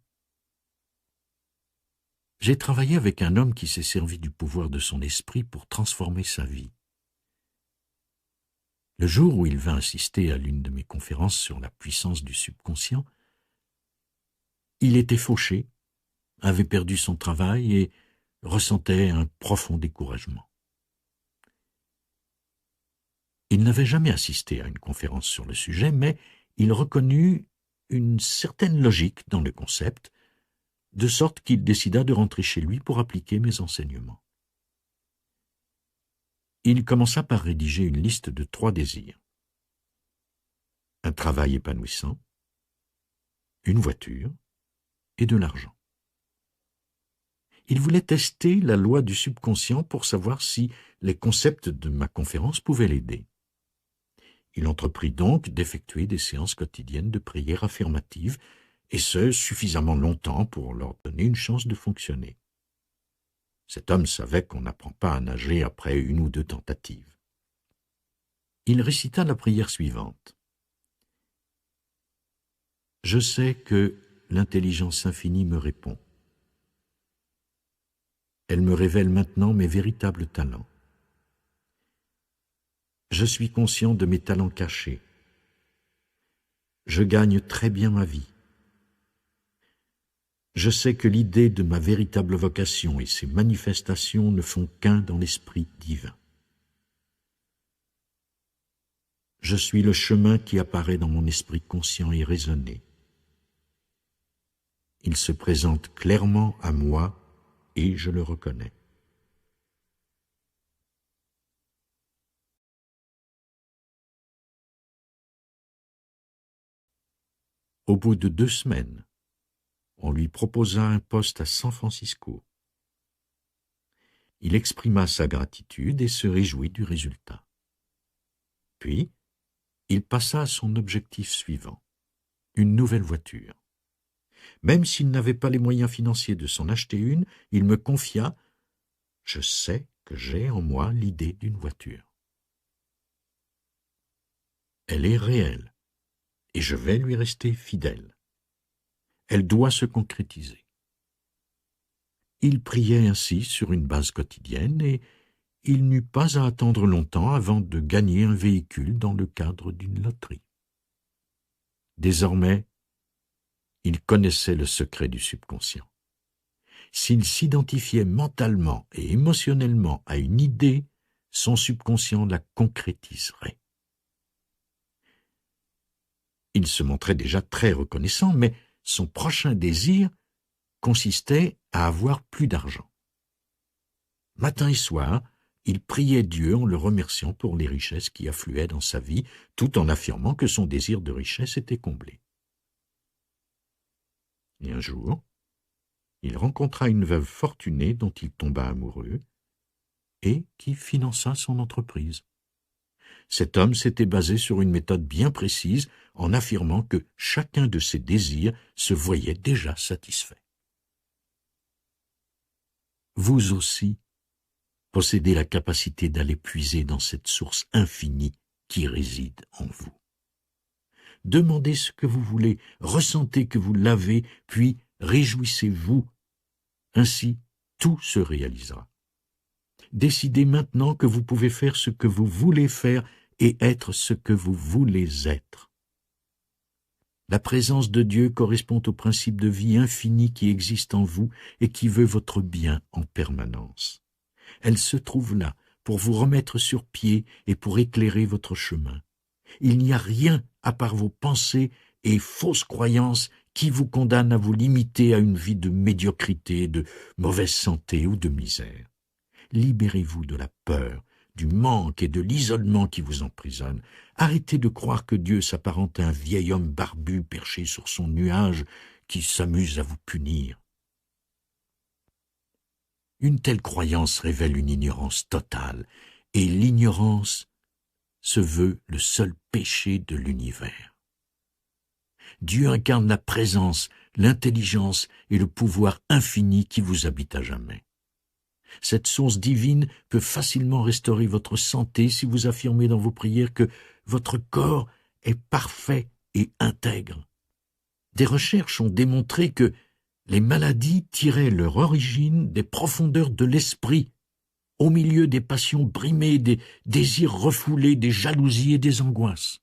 J'ai travaillé avec un homme qui s'est servi du pouvoir de son esprit pour transformer sa vie. Le jour où il vint assister à l'une de mes conférences sur la puissance du subconscient, il était fauché, avait perdu son travail et ressentait un profond découragement. Il n'avait jamais assisté à une conférence sur le sujet, mais il reconnut une certaine logique dans le concept, de sorte qu'il décida de rentrer chez lui pour appliquer mes enseignements. Il commença par rédiger une liste de 3 désirs. Un travail épanouissant, une voiture et de l'argent. Il voulait tester la loi du subconscient pour savoir si les concepts de ma conférence pouvaient l'aider. Il entreprit donc d'effectuer des séances quotidiennes de prière affirmative, et ce, suffisamment longtemps pour leur donner une chance de fonctionner. Cet homme savait qu'on n'apprend pas à nager après 1 ou 2 tentatives. Il récita la prière suivante. « Je sais que l'intelligence infinie me répond. Elle me révèle maintenant mes véritables talents. Je suis conscient de mes talents cachés. Je gagne très bien ma vie. Je sais que l'idée de ma véritable vocation et ses manifestations ne font qu'un dans l'esprit divin. Je suis le chemin qui apparaît dans mon esprit conscient et raisonné. Il se présente clairement à moi et je le reconnais. Au bout de 2 semaines, on lui proposa un poste à San Francisco. Il exprima sa gratitude et se réjouit du résultat. Puis, il passa à son objectif suivant, une nouvelle voiture. Même s'il n'avait pas les moyens financiers de s'en acheter une, il me confia « Je sais que j'ai en moi l'idée d'une voiture. Elle est réelle, et je vais lui rester fidèle. Elle doit se concrétiser. » Il priait ainsi sur une base quotidienne et il n'eut pas à attendre longtemps avant de gagner un véhicule dans le cadre d'une loterie. Désormais, il connaissait le secret du subconscient. S'il s'identifiait mentalement et émotionnellement à une idée, son subconscient la concrétiserait. Il se montrait déjà très reconnaissant, mais son prochain désir consistait à avoir plus d'argent. Matin et soir, il priait Dieu en le remerciant pour les richesses qui affluaient dans sa vie, tout en affirmant que son désir de richesse était comblé. Et un jour, il rencontra une veuve fortunée dont il tomba amoureux et qui finança son entreprise. Cet homme s'était basé sur une méthode bien précise en affirmant que chacun de ses désirs se voyait déjà satisfait. Vous aussi, possédez la capacité d'aller puiser dans cette source infinie qui réside en vous. Demandez ce que vous voulez, ressentez que vous l'avez, puis réjouissez-vous. Ainsi, tout se réalisera. Décidez maintenant que vous pouvez faire ce que vous voulez faire et être ce que vous voulez être. La présence de Dieu correspond au principe de vie infini qui existe en vous et qui veut votre bien en permanence. Elle se trouve là pour vous remettre sur pied et pour éclairer votre chemin. Il n'y a rien à part vos pensées et fausses croyances qui vous condamnent à vous limiter à une vie de médiocrité, de mauvaise santé ou de misère. Libérez-vous de la peur, du manque et de l'isolement qui vous emprisonnent. Arrêtez de croire que Dieu s'apparente à un vieil homme barbu perché sur son nuage qui s'amuse à vous punir. Une telle croyance révèle une ignorance totale, et l'ignorance se veut le seul péché de l'univers. Dieu incarne la présence, l'intelligence et le pouvoir infini qui vous habite à jamais. Cette source divine peut facilement restaurer votre santé si vous affirmez dans vos prières que votre corps est parfait et intègre. Des recherches ont démontré que les maladies tiraient leur origine des profondeurs de l'esprit, au milieu des passions brimées, des désirs refoulés, des jalousies et des angoisses.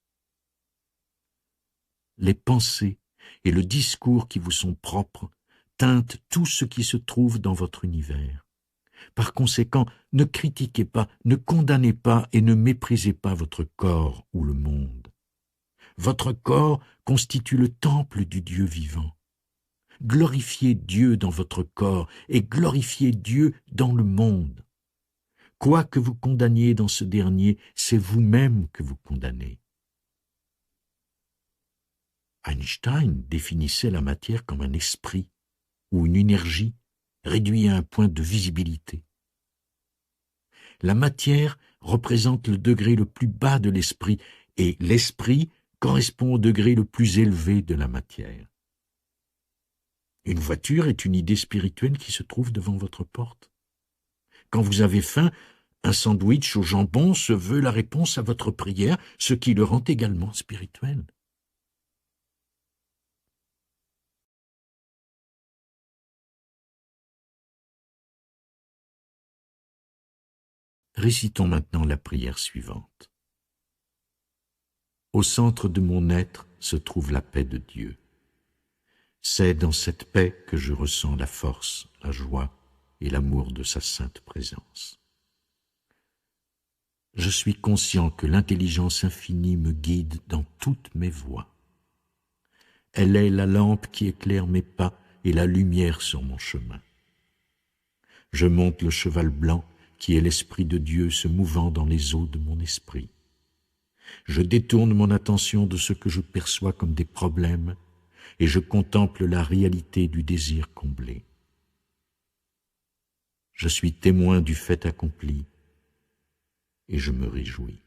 Les pensées et le discours qui vous sont propres teintent tout ce qui se trouve dans votre univers. Par conséquent, ne critiquez pas, ne condamnez pas et ne méprisez pas votre corps ou le monde. Votre corps constitue le temple du Dieu vivant. Glorifiez Dieu dans votre corps et glorifiez Dieu dans le monde. Quoi que vous condamniez dans ce dernier, c'est vous-même que vous condamnez. Einstein définissait la matière comme un esprit ou une énergie réduit à un point de visibilité. La matière représente le degré le plus bas de l'esprit et l'esprit correspond au degré le plus élevé de la matière. Une voiture est une idée spirituelle qui se trouve devant votre porte. Quand vous avez faim, un sandwich au jambon se veut la réponse à votre prière, ce qui le rend également spirituel. Récitons maintenant la prière suivante. Au centre de mon être se trouve la paix de Dieu. C'est dans cette paix que je ressens la force, la joie et l'amour de sa sainte présence. Je suis conscient que l'intelligence infinie me guide dans toutes mes voies. Elle est la lampe qui éclaire mes pas et la lumière sur mon chemin. Je monte le cheval blanc qui est l'Esprit de Dieu se mouvant dans les eaux de mon esprit. Je détourne mon attention de ce que je perçois comme des problèmes et je contemple la réalité du désir comblé. Je suis témoin du fait accompli et je me réjouis.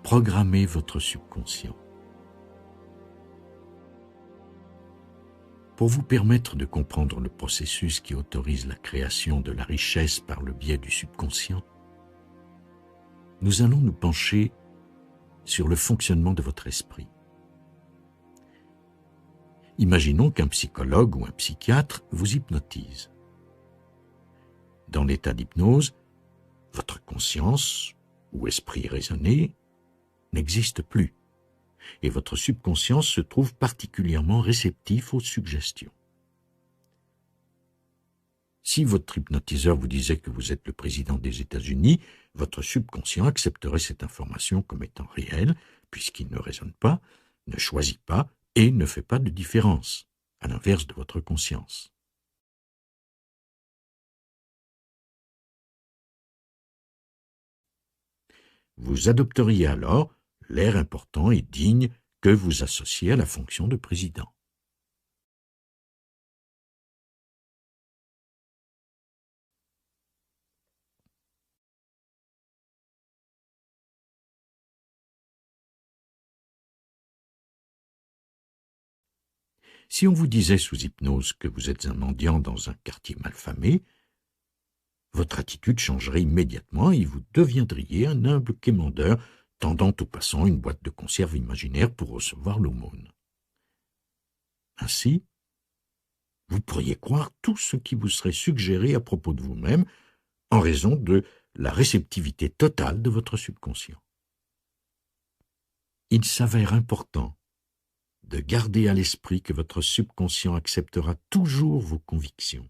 Programmez votre subconscient. Pour vous permettre de comprendre le processus qui autorise la création de la richesse par le biais du subconscient, nous allons nous pencher sur le fonctionnement de votre esprit. Imaginons qu'un psychologue ou un psychiatre vous hypnotise. Dans l'état d'hypnose, votre conscience ou esprit raisonné n'existe plus, et votre subconscient se trouve particulièrement réceptif aux suggestions. Si votre hypnotiseur vous disait que vous êtes le président des États-Unis, votre subconscient accepterait cette information comme étant réelle, puisqu'il ne raisonne pas, ne choisit pas et ne fait pas de différence, à l'inverse de votre conscience. Vous adopteriez alors l'air important et digne que vous associez à la fonction de président. Si on vous disait sous hypnose que vous êtes un mendiant dans un quartier malfamé, votre attitude changerait immédiatement et vous deviendriez un humble quémandeur tendant aux passants une boîte de conserve imaginaire pour recevoir l'aumône. Ainsi, vous pourriez croire tout ce qui vous serait suggéré à propos de vous-même en raison de la réceptivité totale de votre subconscient. Il s'avère important de garder à l'esprit que votre subconscient acceptera toujours vos convictions,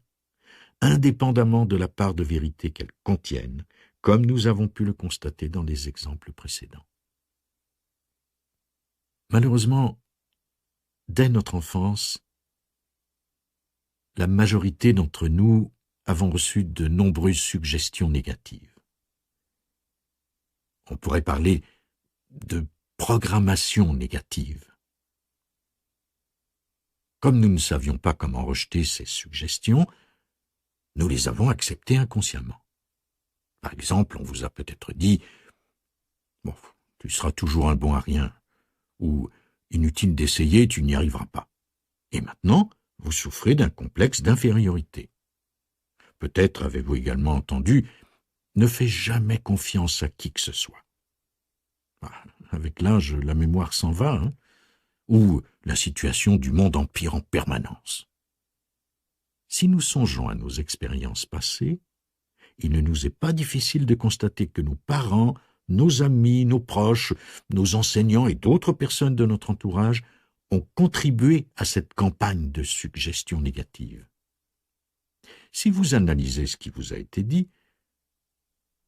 indépendamment de la part de vérité qu'elles contiennent, comme nous avons pu le constater dans les exemples précédents. Malheureusement, dès notre enfance, la majorité d'entre nous avons reçu de nombreuses suggestions négatives. On pourrait parler de programmation négative. Comme nous ne savions pas comment rejeter ces suggestions, nous les avons acceptées inconsciemment. Par exemple, on vous a peut-être dit « Bon, tu seras toujours un bon à rien » ou « Inutile d'essayer, tu n'y arriveras pas ». Et maintenant, vous souffrez d'un complexe d'infériorité. Peut-être avez-vous également entendu « Ne fais jamais confiance à qui que ce soit ». Avec l'âge, la mémoire s'en va, hein, ou la situation du monde empire en permanence. Si nous songeons à nos expériences passées, il ne nous est pas difficile de constater que nos parents, nos amis, nos proches, nos enseignants et d'autres personnes de notre entourage ont contribué à cette campagne de suggestions négatives. Si vous analysez ce qui vous a été dit,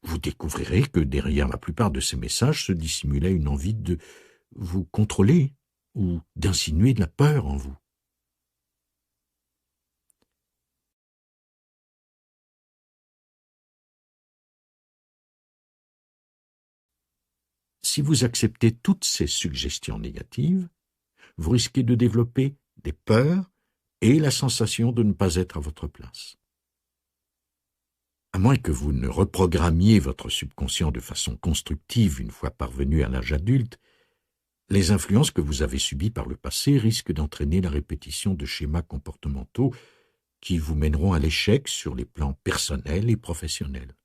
vous découvrirez que derrière la plupart de ces messages se dissimulait une envie de vous contrôler ou d'insinuer de la peur en vous. Si vous acceptez toutes ces suggestions négatives, vous risquez de développer des peurs et la sensation de ne pas être à votre place. À moins que vous ne reprogrammiez votre subconscient de façon constructive une fois parvenu à l'âge adulte, les influences que vous avez subies par le passé risquent d'entraîner la répétition de schémas comportementaux qui vous mèneront à l'échec sur les plans personnels et professionnels.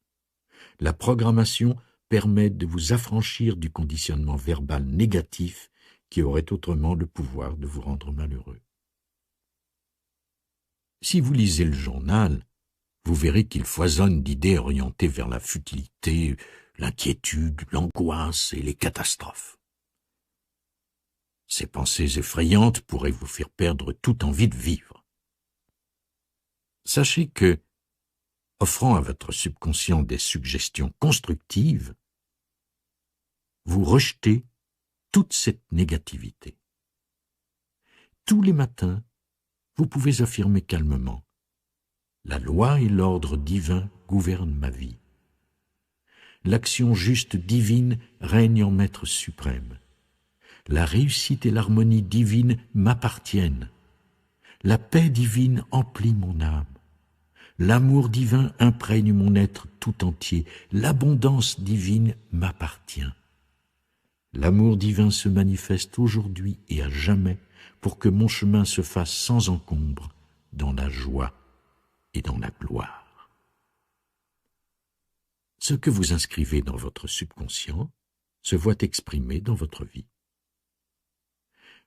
La programmation permet de vous affranchir du conditionnement verbal négatif qui aurait autrement le pouvoir de vous rendre malheureux. Si vous lisez le journal, vous verrez qu'il foisonne d'idées orientées vers la futilité, l'inquiétude, l'angoisse et les catastrophes. Ces pensées effrayantes pourraient vous faire perdre toute envie de vivre. Sachez que, offrant à votre subconscient des suggestions constructives, vous rejetez toute cette négativité. Tous les matins, vous pouvez affirmer calmement « La loi et l'ordre divin gouvernent ma vie. L'action juste divine règne en maître suprême. La réussite et l'harmonie divine m'appartiennent. La paix divine emplit mon âme. L'amour divin imprègne mon être tout entier. L'abondance divine m'appartient. L'amour divin se manifeste aujourd'hui et à jamais pour que mon chemin se fasse sans encombre dans la joie et dans la gloire. » Ce que vous inscrivez dans votre subconscient se voit exprimé dans votre vie.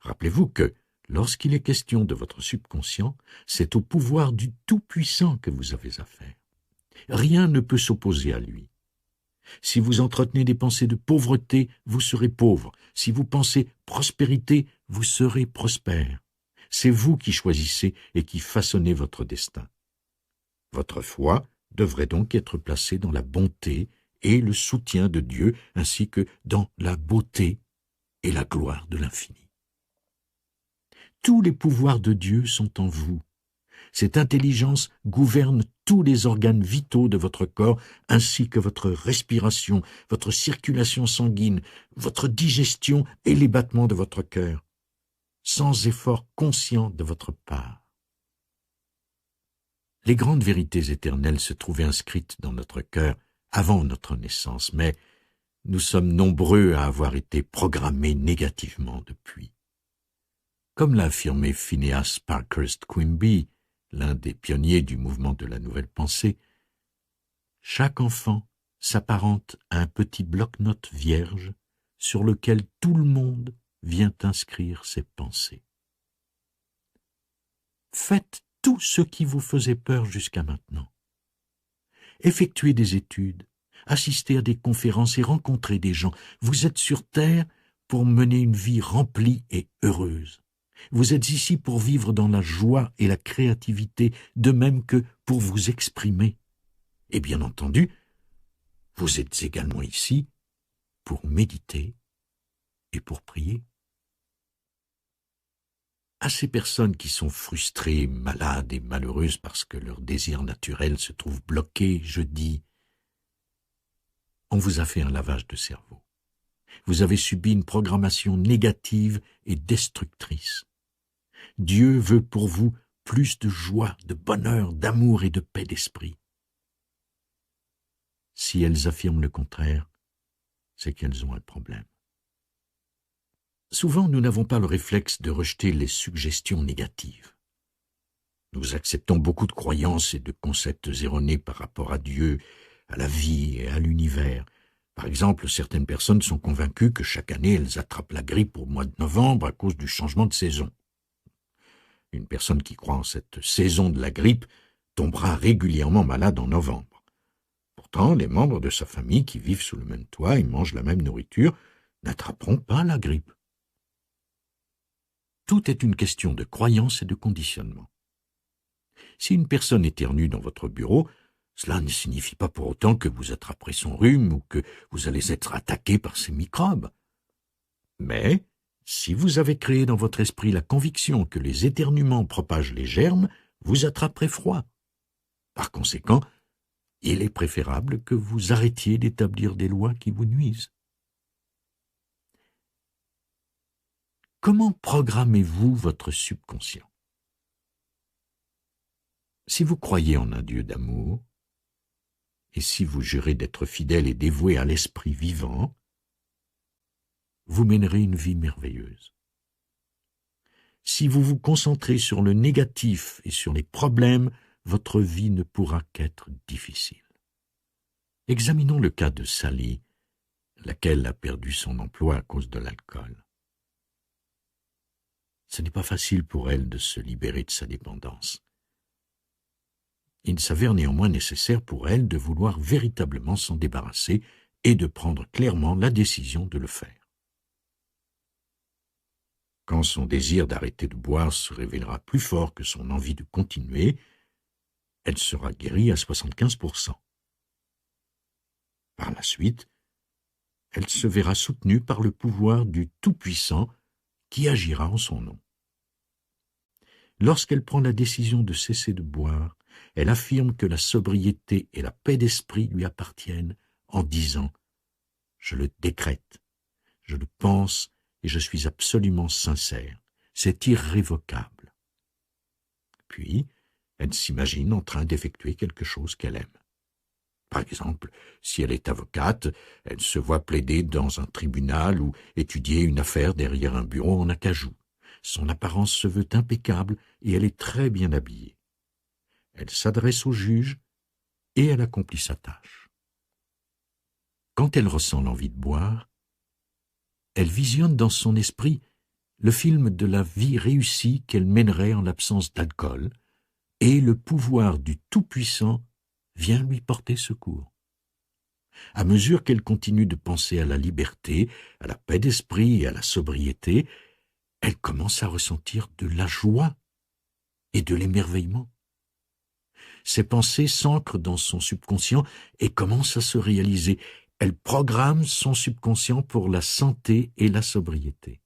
Rappelez-vous que, lorsqu'il est question de votre subconscient, c'est au pouvoir du Tout-Puissant que vous avez affaire. Rien ne peut s'opposer à lui. Si vous entretenez des pensées de pauvreté, vous serez pauvre. Si vous pensez prospérité, vous serez prospère. C'est vous qui choisissez et qui façonnez votre destin. Votre foi devrait donc être placée dans la bonté et le soutien de Dieu, ainsi que dans la beauté et la gloire de l'infini. Tous les pouvoirs de Dieu sont en vous. Cette intelligence gouverne tous les organes vitaux de votre corps, ainsi que votre respiration, votre circulation sanguine, votre digestion et les battements de votre cœur, sans effort conscient de votre part. Les grandes vérités éternelles se trouvaient inscrites dans notre cœur avant notre naissance, mais nous sommes nombreux à avoir été programmés négativement depuis. Comme l'a affirmé Phineas Parkhurst Quimby, l'un des pionniers du mouvement de la nouvelle pensée, chaque enfant s'apparente à un petit bloc-notes vierge sur lequel tout le monde vient inscrire ses pensées. Faites tout ce qui vous faisait peur jusqu'à maintenant. Effectuez des études, assistez à des conférences et rencontrez des gens. Vous êtes sur Terre pour mener une vie remplie et heureuse. Vous êtes ici pour vivre dans la joie et la créativité, de même que pour vous exprimer. Et bien entendu, vous êtes également ici pour méditer et pour prier. À ces personnes qui sont frustrées, malades et malheureuses parce que leur désir naturel se trouve bloqué, je dis, on vous a fait un lavage de cerveau. Vous avez subi une programmation négative et destructrice. Dieu veut pour vous plus de joie, de bonheur, d'amour et de paix d'esprit. Si elles affirment le contraire, c'est qu'elles ont un problème. Souvent, nous n'avons pas le réflexe de rejeter les suggestions négatives. Nous acceptons beaucoup de croyances et de concepts erronés par rapport à Dieu, à la vie et à l'univers. Par exemple, certaines personnes sont convaincues que chaque année, elles attrapent la grippe au mois de novembre à cause du changement de saison. Une personne qui croit en cette saison de la grippe tombera régulièrement malade en novembre. Pourtant, les membres de sa famille qui vivent sous le même toit et mangent la même nourriture n'attraperont pas la grippe. Tout est une question de croyance et de conditionnement. Si une personne éternue dans votre bureau, cela ne signifie pas pour autant que vous attraperez son rhume ou que vous allez être attaqué par ces microbes. Mais, si vous avez créé dans votre esprit la conviction que les éternuements propagent les germes, vous attraperez froid. Par conséquent, il est préférable que vous arrêtiez d'établir des lois qui vous nuisent. Comment programmez-vous votre subconscient? Si vous croyez en un Dieu d'amour, et si vous jurez d'être fidèle et dévoué à l'esprit vivant, vous mènerez une vie merveilleuse. Si vous vous concentrez sur le négatif et sur les problèmes, votre vie ne pourra qu'être difficile. Examinons le cas de Sally, laquelle a perdu son emploi à cause de l'alcool. Ce n'est pas facile pour elle de se libérer de sa dépendance. Il s'avère néanmoins nécessaire pour elle de vouloir véritablement s'en débarrasser et de prendre clairement la décision de le faire. Quand son désir d'arrêter de boire se révélera plus fort que son envie de continuer, elle sera guérie à 75%. Par la suite, elle se verra soutenue par le pouvoir du Tout-Puissant qui agira en son nom. Lorsqu'elle prend la décision de cesser de boire, elle affirme que la sobriété et la paix d'esprit lui appartiennent en disant « Je le décrète, je le pense et je suis absolument sincère, c'est irrévocable. » Puis, elle s'imagine en train d'effectuer quelque chose qu'elle aime. Par exemple, si elle est avocate, elle se voit plaider dans un tribunal ou étudier une affaire derrière un bureau en acajou. Son apparence se veut impeccable et elle est très bien habillée. Elle s'adresse au juge et elle accomplit sa tâche. Quand elle ressent l'envie de boire, elle visionne dans son esprit le film de la vie réussie qu'elle mènerait en l'absence d'alcool, et le pouvoir du Tout-Puissant vient lui porter secours. À mesure qu'elle continue de penser à la liberté, à la paix d'esprit et à la sobriété, elle commence à ressentir de la joie et de l'émerveillement. Ses pensées s'ancrent dans son subconscient et commencent à se réaliser. Elle programme son subconscient pour la santé et la sobriété.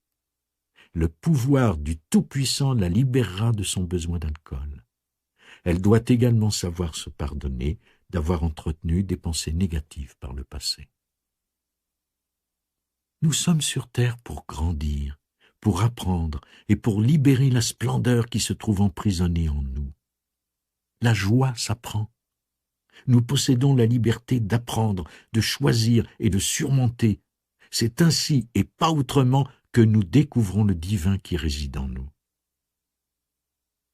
Le pouvoir du Tout-Puissant la libérera de son besoin d'alcool. Elle doit également savoir se pardonner d'avoir entretenu des pensées négatives par le passé. Nous sommes sur terre pour grandir, pour apprendre et pour libérer la splendeur qui se trouve emprisonnée en nous. La joie s'apprend. Nous possédons la liberté d'apprendre, de choisir et de surmonter. C'est ainsi et pas autrement que nous découvrons le divin qui réside en nous.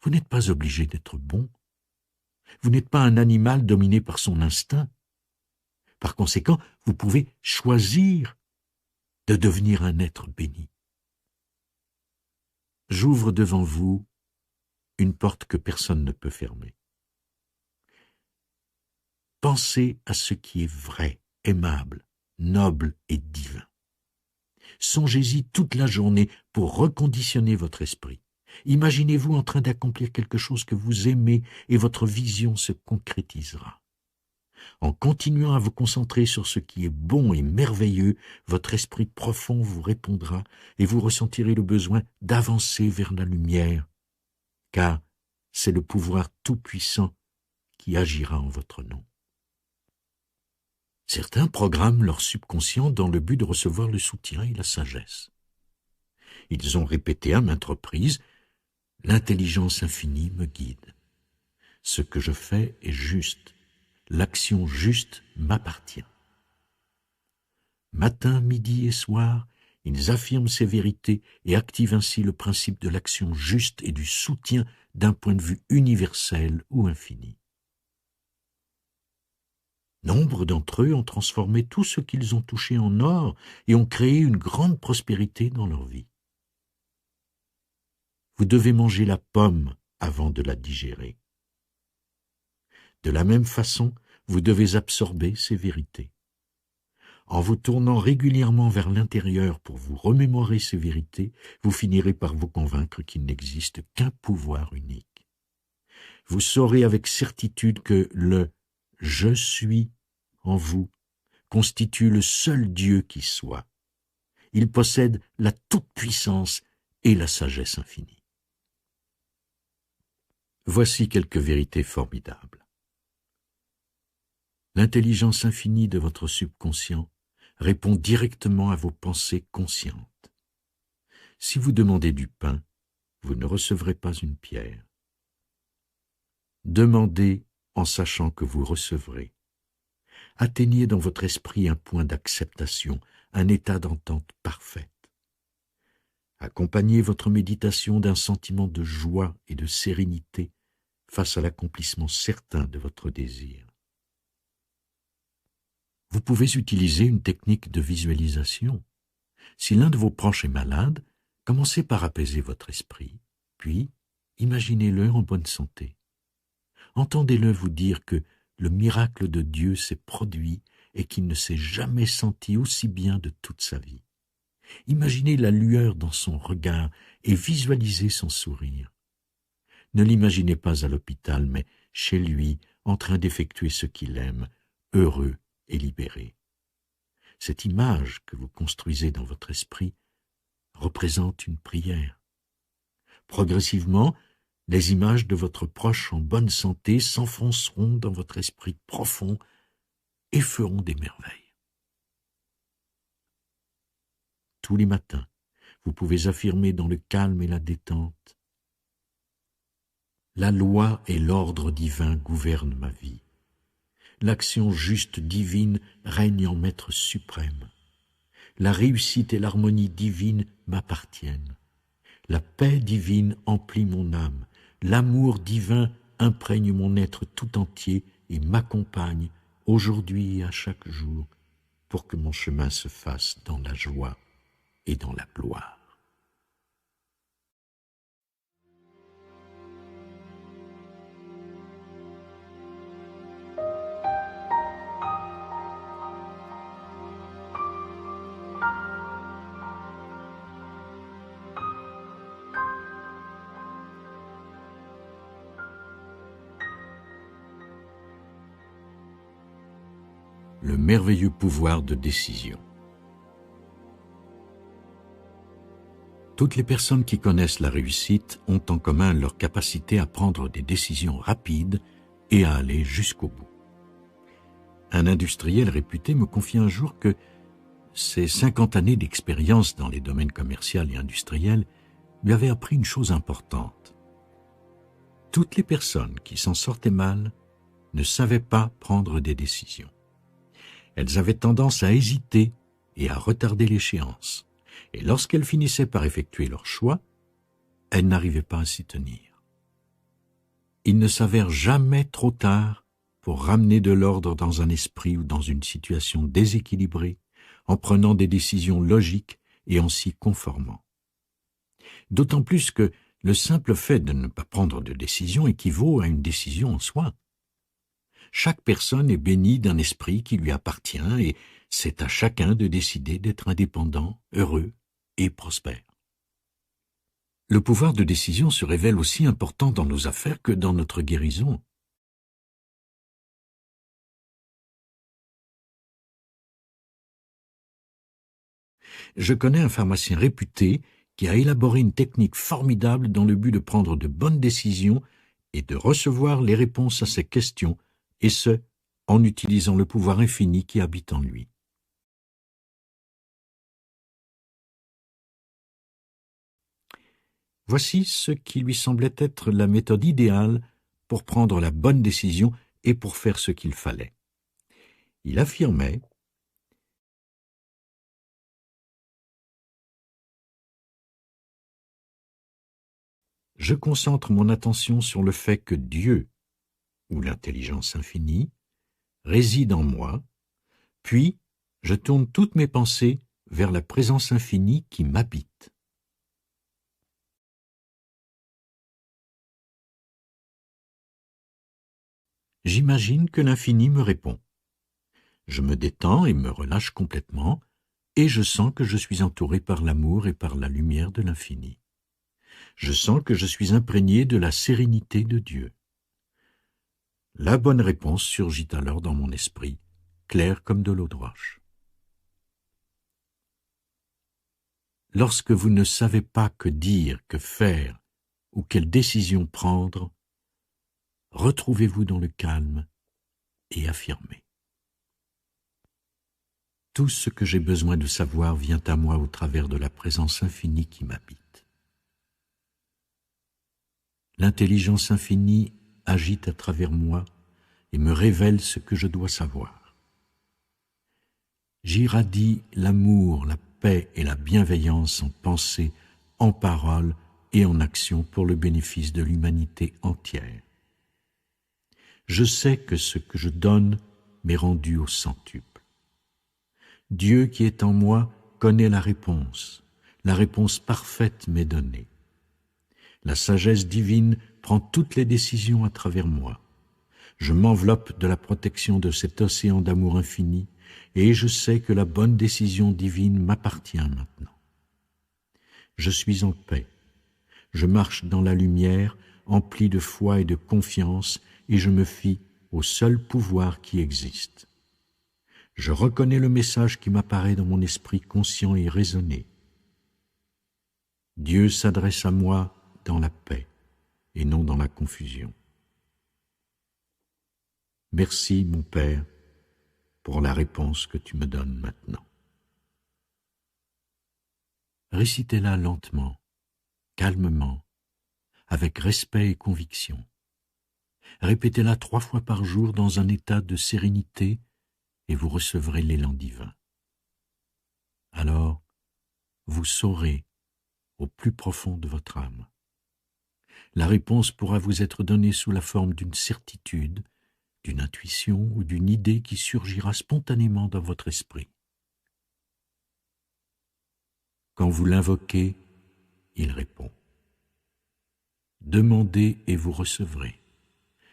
Vous n'êtes pas obligé d'être bon. Vous n'êtes pas un animal dominé par son instinct. Par conséquent, vous pouvez choisir de devenir un être béni. J'ouvre devant vous une porte que personne ne peut fermer. Pensez à ce qui est vrai, aimable, noble et divin. Songez-y toute la journée pour reconditionner votre esprit. Imaginez-vous en train d'accomplir quelque chose que vous aimez et votre vision se concrétisera. En continuant à vous concentrer sur ce qui est bon et merveilleux, votre esprit profond vous répondra et vous ressentirez le besoin d'avancer vers la lumière, car c'est le pouvoir tout-puissant qui agira en votre nom. Certains programment leur subconscient dans le but de recevoir le soutien et la sagesse. Ils ont répété à maintes reprises « L'intelligence infinie me guide. Ce que je fais est juste. L'action juste m'appartient. » Matin, midi et soir, ils affirment ces vérités et activent ainsi le principe de l'action juste et du soutien d'un point de vue universel ou infini. Nombre d'entre eux ont transformé tout ce qu'ils ont touché en or et ont créé une grande prospérité dans leur vie. Vous devez manger la pomme avant de la digérer. De la même façon, vous devez absorber ces vérités. En vous tournant régulièrement vers l'intérieur pour vous remémorer ces vérités, vous finirez par vous convaincre qu'il n'existe qu'un pouvoir unique. Vous saurez avec certitude que le « je suis » en vous constitue le seul Dieu qui soit. Il possède la toute-puissance et la sagesse infinie. Voici quelques vérités formidables. L'intelligence infinie de votre subconscient répond directement à vos pensées conscientes. Si vous demandez du pain, vous ne recevrez pas une pierre. Demandez en sachant que vous recevrez. Atteignez dans votre esprit un point d'acceptation, un état d'entente parfaite. Accompagnez votre méditation d'un sentiment de joie et de sérénité face à l'accomplissement certain de votre désir. Vous pouvez utiliser une technique de visualisation. Si l'un de vos proches est malade, commencez par apaiser votre esprit, puis imaginez-le en bonne santé. Entendez-le vous dire que le miracle de Dieu s'est produit et qu'il ne s'est jamais senti aussi bien de toute sa vie. Imaginez la lueur dans son regard et visualisez son sourire. Ne l'imaginez pas à l'hôpital, mais chez lui, en train d'effectuer ce qu'il aime, heureux et libéré. Cette image que vous construisez dans votre esprit représente une prière. Progressivement, les images de votre proche en bonne santé s'enfonceront dans votre esprit profond et feront des merveilles. Tous les matins, vous pouvez affirmer dans le calme et la détente « La loi et l'ordre divin gouvernent ma vie. L'action juste divine règne en maître suprême. La réussite et l'harmonie divine m'appartiennent. La paix divine emplit mon âme. L'amour divin imprègne mon être tout entier et m'accompagne aujourd'hui et à chaque jour pour que mon chemin se fasse dans la joie et dans la gloire. » Le merveilleux pouvoir de décision. Toutes les personnes qui connaissent la réussite ont en commun leur capacité à prendre des décisions rapides et à aller jusqu'au bout. Un industriel réputé me confia un jour que ses 50 années d'expérience dans les domaines commercial et industriels lui avaient appris une chose importante. Toutes les personnes qui s'en sortaient mal ne savaient pas prendre des décisions. Elles avaient tendance à hésiter et à retarder l'échéance. Et lorsqu'elles finissaient par effectuer leur choix, elles n'arrivaient pas à s'y tenir. Il ne s'avère jamais trop tard pour ramener de l'ordre dans un esprit ou dans une situation déséquilibrée, en prenant des décisions logiques et en s'y conformant. D'autant plus que le simple fait de ne pas prendre de décision équivaut à une décision en soi. Chaque personne est bénie d'un esprit qui lui appartient et c'est à chacun de décider d'être indépendant, heureux et prospère. Le pouvoir de décision se révèle aussi important dans nos affaires que dans notre guérison. Je connais un pharmacien réputé qui a élaboré une technique formidable dans le but de prendre de bonnes décisions et de recevoir les réponses à ses questions, et ce, en utilisant le pouvoir infini qui habite en lui. Voici ce qui lui semblait être la méthode idéale pour prendre la bonne décision et pour faire ce qu'il fallait. Il affirmait: je concentre mon attention sur le fait que Dieu, ou l'intelligence infinie, réside en moi, puis je tourne toutes mes pensées vers la présence infinie qui m'habite. J'imagine que l'infini me répond. Je me détends et me relâche complètement, et je sens que je suis entouré par l'amour et par la lumière de l'infini. Je sens que je suis imprégné de la sérénité de Dieu. La bonne réponse surgit alors dans mon esprit, claire comme de l'eau de roche. Lorsque vous ne savez pas que dire, que faire, ou quelle décision prendre, retrouvez-vous dans le calme et affirmez: tout ce que j'ai besoin de savoir vient à moi au travers de la présence infinie qui m'habite. L'intelligence infinie agite à travers moi et me révèle ce que je dois savoir. J'irradie l'amour, la paix et la bienveillance en pensée, en parole et en action pour le bénéfice de l'humanité entière. Je sais que ce que je donne m'est rendu au centuple. Dieu qui est en moi connaît la réponse parfaite m'est donnée. La sagesse divine prend toutes les décisions à travers moi. Je m'enveloppe de la protection de cet océan d'amour infini et je sais que la bonne décision divine m'appartient maintenant. Je suis en paix. Je marche dans la lumière, empli de foi et de confiance, et je me fie au seul pouvoir qui existe. Je reconnais le message qui m'apparaît dans mon esprit conscient et raisonné. Dieu s'adresse à moi dans la paix et non dans la confusion. Merci, mon Père, pour la réponse que tu me donnes maintenant. Récitez-la lentement, calmement, avec respect et conviction. Répétez-la 3 fois par jour dans un état de sérénité et vous recevrez l'élan divin. Alors, vous saurez au plus profond de votre âme. La réponse pourra vous être donnée sous la forme d'une certitude, d'une intuition ou d'une idée qui surgira spontanément dans votre esprit. Quand vous l'invoquez, il répond. Demandez et vous recevrez.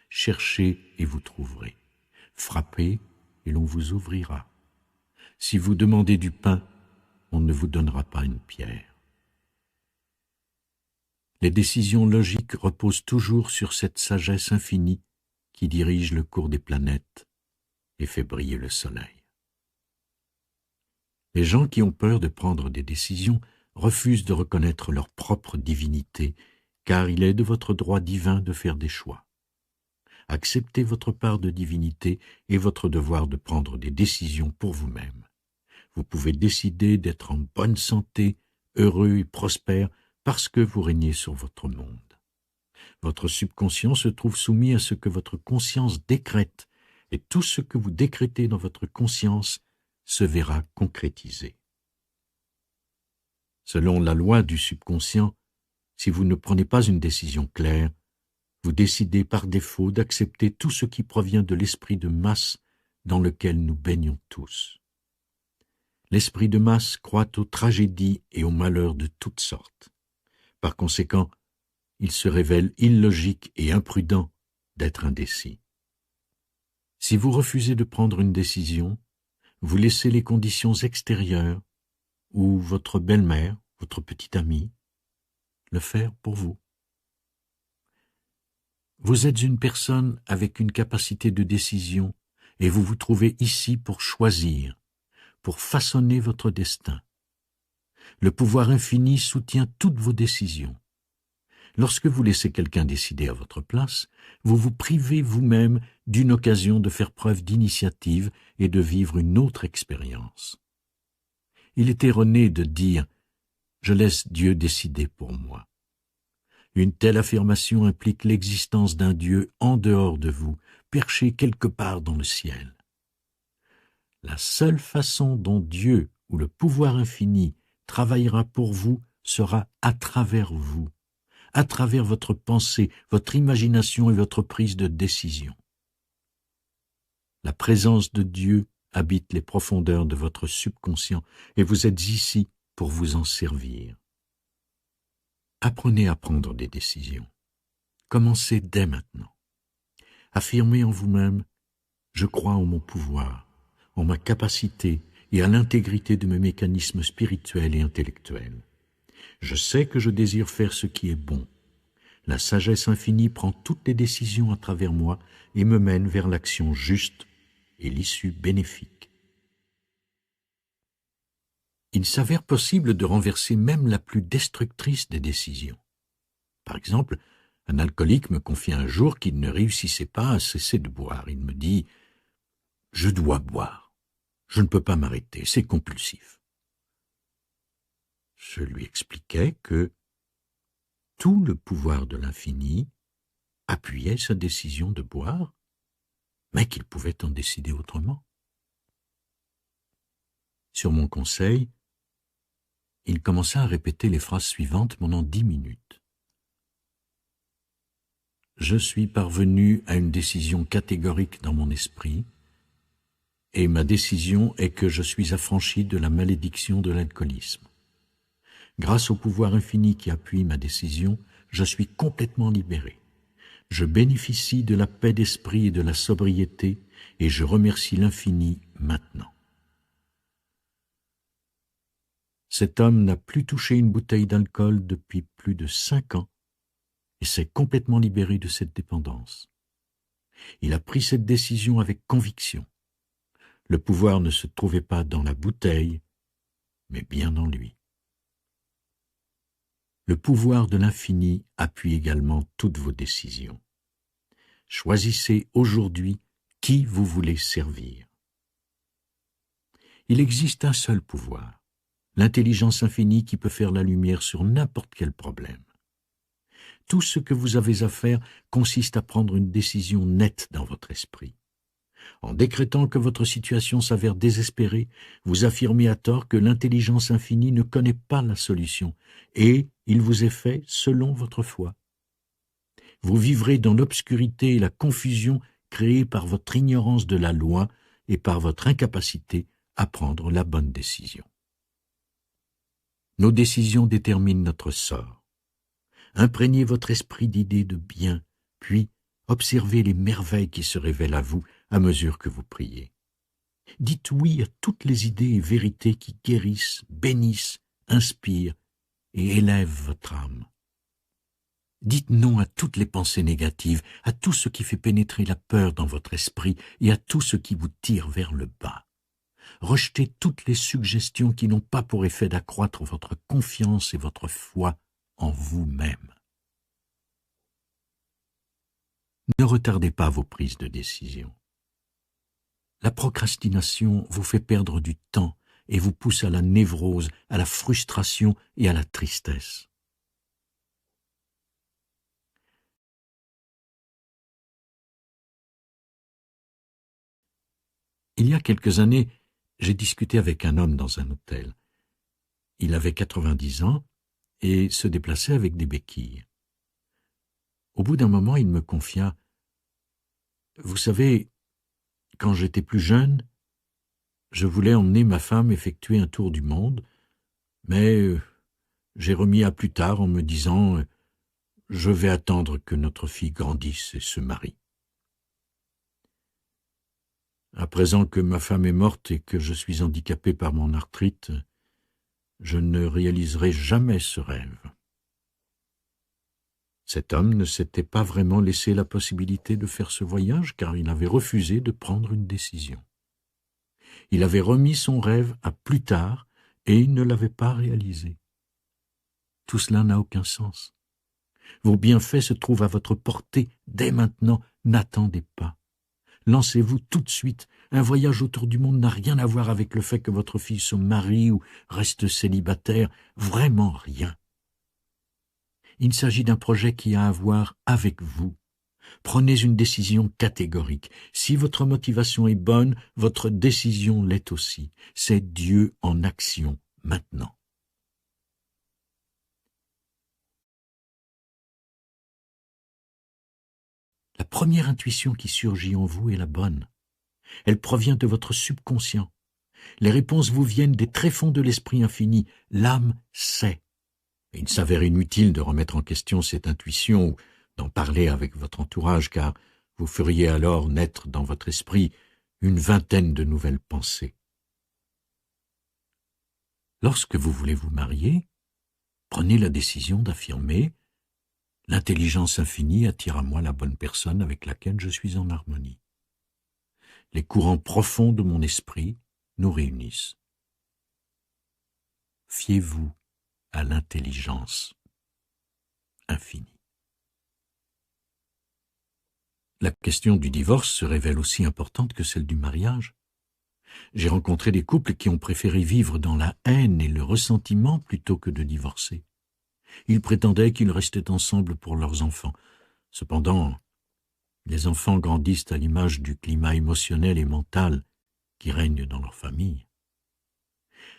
Cherchez et vous trouverez. Frappez et l'on vous ouvrira. Si vous demandez du pain, on ne vous donnera pas une pierre. Les décisions logiques reposent toujours sur cette sagesse infinie qui dirige le cours des planètes et fait briller le soleil. Les gens qui ont peur de prendre des décisions refusent de reconnaître leur propre divinité, car il est de votre droit divin de faire des choix. Acceptez votre part de divinité et votre devoir de prendre des décisions pour vous-même. Vous pouvez décider d'être en bonne santé, heureux et prospère parce que vous régnez sur votre monde. Votre subconscient se trouve soumis à ce que votre conscience décrète, et tout ce que vous décrétez dans votre conscience se verra concrétisé. Selon la loi du subconscient, si vous ne prenez pas une décision claire, vous décidez par défaut d'accepter tout ce qui provient de l'esprit de masse dans lequel nous baignons tous. L'esprit de masse croit aux tragédies et aux malheurs de toutes sortes. Par conséquent, il se révèle illogique et imprudent d'être indécis. Si vous refusez de prendre une décision, vous laissez les conditions extérieures ou votre belle-mère, votre petite amie, le faire pour vous. Vous êtes une personne avec une capacité de décision et vous vous trouvez ici pour choisir, pour façonner votre destin. Le pouvoir infini soutient toutes vos décisions. Lorsque vous laissez quelqu'un décider à votre place, vous vous privez vous-même d'une occasion de faire preuve d'initiative et de vivre une autre expérience. Il est erroné de dire « je laisse Dieu décider pour moi ». Une telle affirmation implique l'existence d'un Dieu en dehors de vous, perché quelque part dans le ciel. La seule façon dont Dieu ou le pouvoir infini travaillera pour vous sera à travers vous, à travers votre pensée, votre imagination et votre prise de décision. La présence de Dieu habite les profondeurs de votre subconscient et vous êtes ici pour vous en servir. Apprenez à prendre des décisions. Commencez dès maintenant. Affirmez en vous-même « Je crois en mon pouvoir, en ma capacité et à l'intégrité de mes mécanismes spirituels et intellectuels. Je sais que je désire faire ce qui est bon. La sagesse infinie prend toutes les décisions à travers moi et me mène vers l'action juste et l'issue bénéfique. » Il s'avère possible de renverser même la plus destructrice des décisions. Par exemple, un alcoolique me confia un jour qu'il ne réussissait pas à cesser de boire. Il me dit « Je dois boire. Je ne peux pas m'arrêter, c'est compulsif. » Je lui expliquai que tout le pouvoir de l'infini appuyait sa décision de boire, mais qu'il pouvait en décider autrement. Sur mon conseil, il commença à répéter les phrases suivantes pendant 10 minutes. Je suis parvenu à une décision catégorique dans mon esprit, et ma décision est que je suis affranchi de la malédiction de l'alcoolisme. Grâce au pouvoir infini qui appuie ma décision, je suis complètement libéré. Je bénéficie de la paix d'esprit et de la sobriété, et je remercie l'infini maintenant. Cet homme n'a plus touché une bouteille d'alcool depuis plus de 5 ans et s'est complètement libéré de cette dépendance. Il a pris cette décision avec conviction. Le pouvoir ne se trouvait pas dans la bouteille, mais bien dans lui. Le pouvoir de l'infini appuie également toutes vos décisions. Choisissez aujourd'hui qui vous voulez servir. Il existe un seul pouvoir, l'intelligence infinie qui peut faire la lumière sur n'importe quel problème. Tout ce que vous avez à faire consiste à prendre une décision nette dans votre esprit. En décrétant que votre situation s'avère désespérée, vous affirmez à tort que l'intelligence infinie ne connaît pas la solution et il vous est fait selon votre foi. Vous vivrez dans l'obscurité et la confusion créée par votre ignorance de la loi et par votre incapacité à prendre la bonne décision. Nos décisions déterminent notre sort. Imprégnez votre esprit d'idées de bien, puis observez les merveilles qui se révèlent à vous à mesure que vous priez. Dites oui à toutes les idées et vérités qui guérissent, bénissent, inspirent et élèvent votre âme. Dites non à toutes les pensées négatives, à tout ce qui fait pénétrer la peur dans votre esprit et à tout ce qui vous tire vers le bas. Rejetez toutes les suggestions qui n'ont pas pour effet d'accroître votre confiance et votre foi en vous-même. Ne retardez pas vos prises de décision. La procrastination vous fait perdre du temps et vous pousse à la névrose, à la frustration et à la tristesse. Il y a quelques années, j'ai discuté avec un homme dans un hôtel. Il avait 90 ans et se déplaçait avec des béquilles. Au bout d'un moment, il me confia « Vous savez, quand j'étais plus jeune, je voulais emmener ma femme effectuer un tour du monde, mais j'ai remis à plus tard en me disant « Je vais attendre que notre fille grandisse et se marie. » À présent que ma femme est morte et que je suis handicapé par mon arthrite, je ne réaliserai jamais ce rêve. Cet homme ne s'était pas vraiment laissé la possibilité de faire ce voyage car il avait refusé de prendre une décision. Il avait remis son rêve à plus tard et il ne l'avait pas réalisé. Tout cela n'a aucun sens. Vos bienfaits se trouvent à votre portée dès maintenant, n'attendez pas. Lancez-vous tout de suite. Un voyage autour du monde n'a rien à voir avec le fait que votre fille se marie ou reste célibataire, vraiment rien. Il s'agit d'un projet qui a à voir avec vous. Prenez une décision catégorique. Si votre motivation est bonne, votre décision l'est aussi. C'est Dieu en action, maintenant. La première intuition qui surgit en vous est la bonne. Elle provient de votre subconscient. Les réponses vous viennent des tréfonds de l'esprit infini. L'âme sait. Et il s'avère inutile de remettre en question cette intuition ou d'en parler avec votre entourage, car vous feriez alors naître dans votre esprit une vingtaine de nouvelles pensées. Lorsque vous voulez vous marier, prenez la décision d'affirmer « L'intelligence infinie attire à moi la bonne personne avec laquelle je suis en harmonie. Les courants profonds de mon esprit nous réunissent. » Fiez-vous à l'intelligence infinie. La question du divorce se révèle aussi importante que celle du mariage. J'ai rencontré des couples qui ont préféré vivre dans la haine et le ressentiment plutôt que de divorcer. Ils prétendaient qu'ils restaient ensemble pour leurs enfants. Cependant, les enfants grandissent à l'image du climat émotionnel et mental qui règne dans leur famille.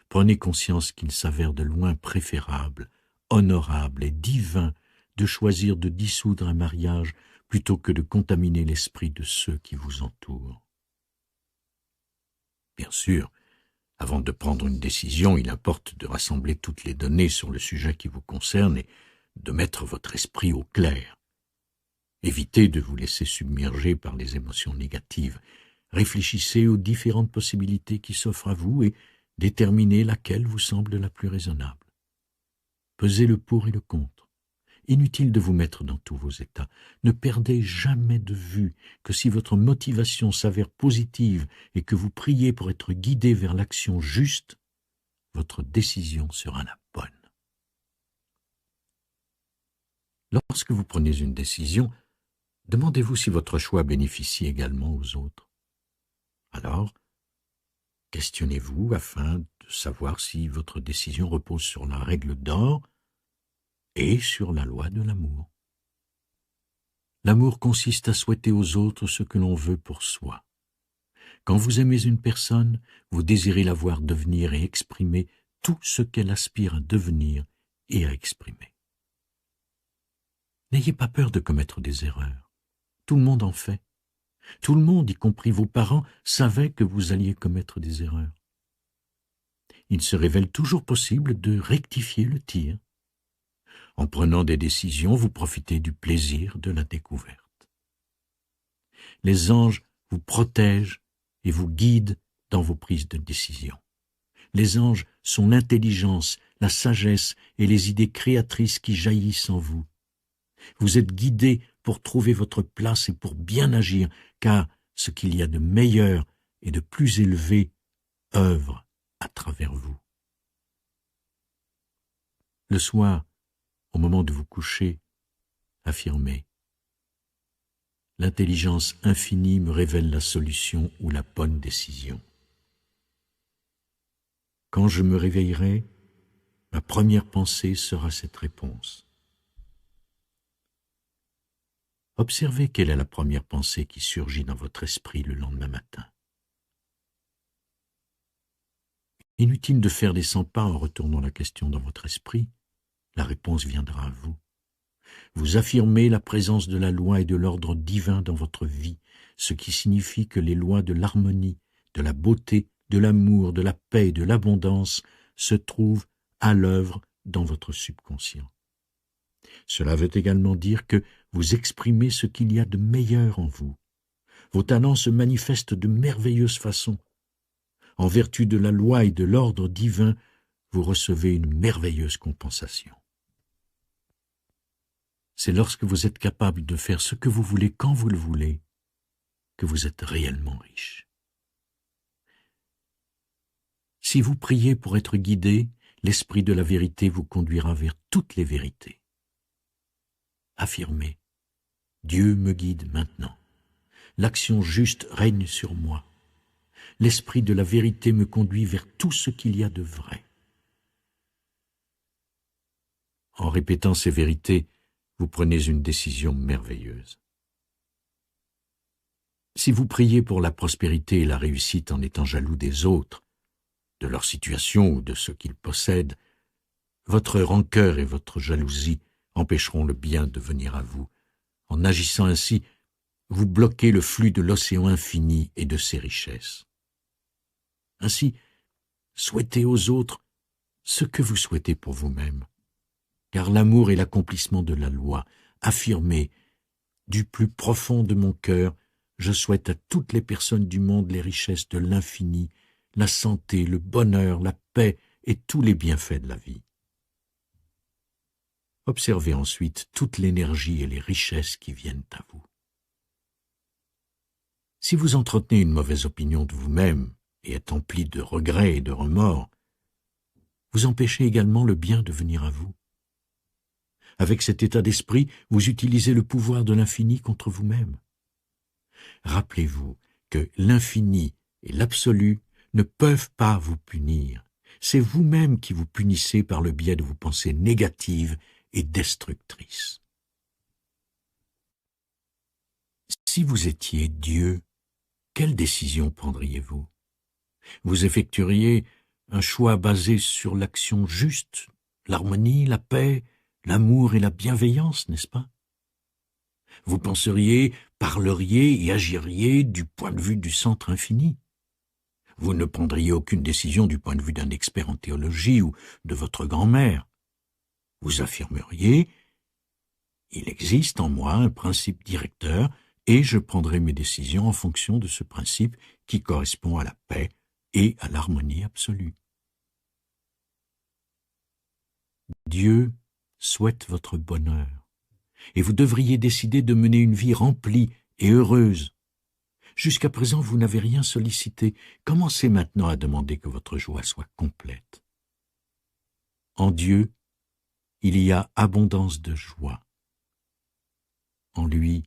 Prenez conscience qu'il s'avère de loin préférable, honorable et divin de choisir de dissoudre un mariage plutôt que de contaminer l'esprit de ceux qui vous entourent. Bien sûr, avant de prendre une décision, il importe de rassembler toutes les données sur le sujet qui vous concerne et de mettre votre esprit au clair. Évitez de vous laisser submerger par les émotions négatives. Réfléchissez aux différentes possibilités qui s'offrent à vous et déterminez laquelle vous semble la plus raisonnable. Pesez le pour et le contre. Inutile de vous mettre dans tous vos états. Ne perdez jamais de vue que si votre motivation s'avère positive et que vous priez pour être guidé vers l'action juste, votre décision sera la bonne. Lorsque vous prenez une décision, demandez-vous si votre choix bénéficie également aux autres. Alors, questionnez-vous afin de savoir si votre décision repose sur la règle d'or et sur la loi de l'amour. L'amour consiste à souhaiter aux autres ce que l'on veut pour soi. Quand vous aimez une personne, vous désirez la voir devenir et exprimer tout ce qu'elle aspire à devenir et à exprimer. N'ayez pas peur de commettre des erreurs. Tout le monde en fait. Tout le monde, y compris vos parents, savait que vous alliez commettre des erreurs. Il se révèle toujours possible de rectifier le tir. En prenant des décisions, vous profitez du plaisir de la découverte. Les anges vous protègent et vous guident dans vos prises de décision. Les anges sont l'intelligence, la sagesse et les idées créatrices qui jaillissent en vous. Vous êtes guidés pour trouver votre place et pour bien agir, car ce qu'il y a de meilleur et de plus élevé œuvre à travers vous. Le soir, au moment de vous coucher, affirmez « L'intelligence infinie me révèle la solution ou la bonne décision. Quand je me réveillerai, ma première pensée sera cette réponse. » Observez quelle est la première pensée qui surgit dans votre esprit le lendemain matin. Inutile de faire des 100 pas en retournant la question dans votre esprit. La réponse viendra à vous. Vous affirmez la présence de la loi et de l'ordre divin dans votre vie, ce qui signifie que les lois de l'harmonie, de la beauté, de l'amour, de la paix et de l'abondance se trouvent à l'œuvre dans votre subconscient. Cela veut également dire que vous exprimez ce qu'il y a de meilleur en vous. Vos talents se manifestent de merveilleuses façons. En vertu de la loi et de l'ordre divin, vous recevez une merveilleuse compensation. C'est lorsque vous êtes capable de faire ce que vous voulez quand vous le voulez que vous êtes réellement riche. Si vous priez pour être guidé, l'Esprit de la vérité vous conduira vers toutes les vérités. Affirmez, Dieu me guide maintenant. L'action juste règne sur moi. L'Esprit de la vérité me conduit vers tout ce qu'il y a de vrai. En répétant ces vérités, vous prenez une décision merveilleuse. Si vous priez pour la prospérité et la réussite en étant jaloux des autres, de leur situation ou de ce qu'ils possèdent, votre rancœur et votre jalousie empêcheront le bien de venir à vous. En agissant ainsi, vous bloquez le flux de l'océan infini et de ses richesses. Ainsi, souhaitez aux autres ce que vous souhaitez pour vous-même, car l'amour est l'accomplissement de la loi. Affirmez, du plus profond de mon cœur, je souhaite à toutes les personnes du monde les richesses de l'infini, la santé, le bonheur, la paix et tous les bienfaits de la vie. Observez ensuite toute l'énergie et les richesses qui viennent à vous. Si vous entretenez une mauvaise opinion de vous-même et êtes empli de regrets et de remords, vous empêchez également le bien de venir à vous. Avec cet état d'esprit, vous utilisez le pouvoir de l'infini contre vous-même. Rappelez-vous que l'infini et l'absolu ne peuvent pas vous punir. C'est vous-même qui vous punissez par le biais de vos pensées négatives et destructrices. Si vous étiez Dieu, quelle décision prendriez-vous? Vous effectueriez un choix basé sur l'action juste, l'harmonie, la paix, l'amour et la bienveillance, n'est-ce pas? Vous penseriez, parleriez et agiriez du point de vue du centre infini. Vous ne prendriez aucune décision du point de vue d'un expert en théologie ou de votre grand-mère. Vous affirmeriez « Il existe en moi un principe directeur et je prendrai mes décisions en fonction de ce principe qui correspond à la paix et à l'harmonie absolue. » Dieu souhaite votre bonheur et vous devriez décider de mener une vie remplie et heureuse. Jusqu'à présent, vous n'avez rien sollicité. Commencez maintenant à demander que votre joie soit complète. En Dieu, il y a abondance de joie. En lui,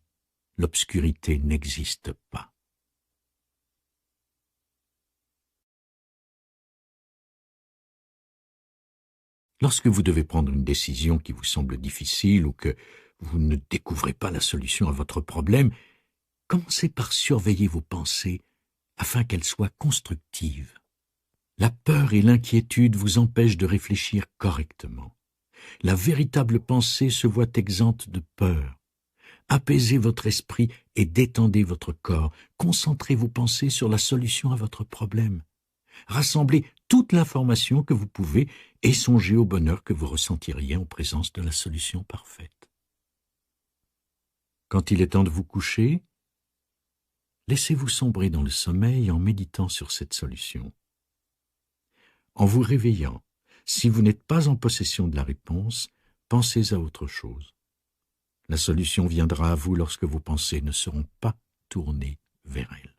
l'obscurité n'existe pas. Lorsque vous devez prendre une décision qui vous semble difficile ou que vous ne découvrez pas la solution à votre problème, commencez par surveiller vos pensées afin qu'elles soient constructives. La peur et l'inquiétude vous empêchent de réfléchir correctement. La véritable pensée se voit exempte de peur. Apaisez votre esprit et détendez votre corps. Concentrez vos pensées sur la solution à votre problème. Rassemblez toute l'information que vous pouvez et songez au bonheur que vous ressentiriez en présence de la solution parfaite. Quand il est temps de vous coucher, laissez-vous sombrer dans le sommeil en méditant sur cette solution. En vous réveillant, si vous n'êtes pas en possession de la réponse, pensez à autre chose. La solution viendra à vous lorsque vos pensées ne seront pas tournées vers elle.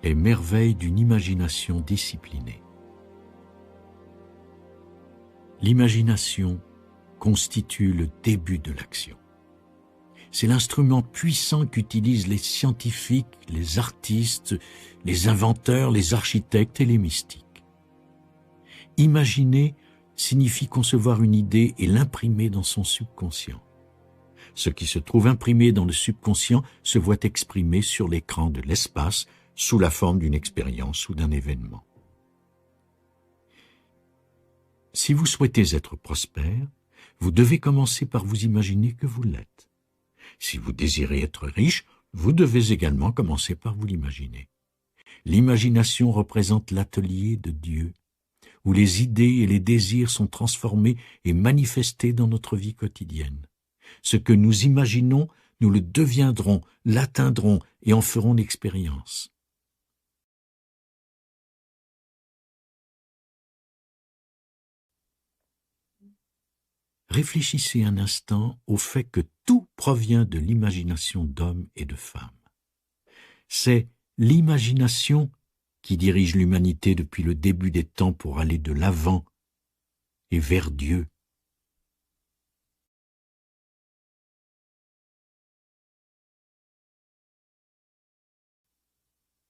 Les merveilles d'une imagination disciplinée. L'imagination constitue le début de l'action. C'est l'instrument puissant qu'utilisent les scientifiques, les artistes, les inventeurs, les architectes et les mystiques. Imaginer signifie concevoir une idée et l'imprimer dans son subconscient. Ce qui se trouve imprimé dans le subconscient se voit exprimé sur l'écran de l'espace sous la forme d'une expérience ou d'un événement. Si vous souhaitez être prospère, vous devez commencer par vous imaginer que vous l'êtes. Si vous désirez être riche, vous devez également commencer par vous l'imaginer. L'imagination représente l'atelier de Dieu, où les idées et les désirs sont transformés et manifestés dans notre vie quotidienne. Ce que nous imaginons, nous le deviendrons, l'atteindrons et en ferons l'expérience. Réfléchissez un instant au fait que tout provient de l'imagination d'hommes et de femmes. C'est l'imagination qui dirige l'humanité depuis le début des temps pour aller de l'avant et vers Dieu.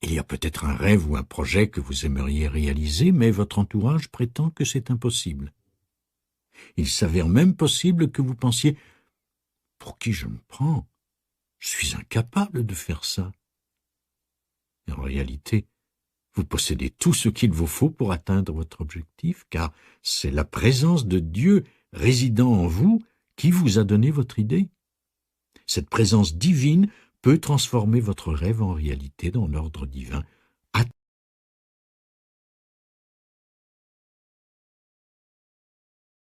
Il y a peut-être un rêve ou un projet que vous aimeriez réaliser, mais votre entourage prétend que c'est impossible. Il s'avère même possible que vous pensiez « Pour qui je me prends? Je suis incapable de faire ça. » Et en réalité, vous possédez tout ce qu'il vous faut pour atteindre votre objectif, car c'est la présence de Dieu résidant en vous qui vous a donné votre idée. Cette présence divine peut transformer votre rêve en réalité dans l'ordre divin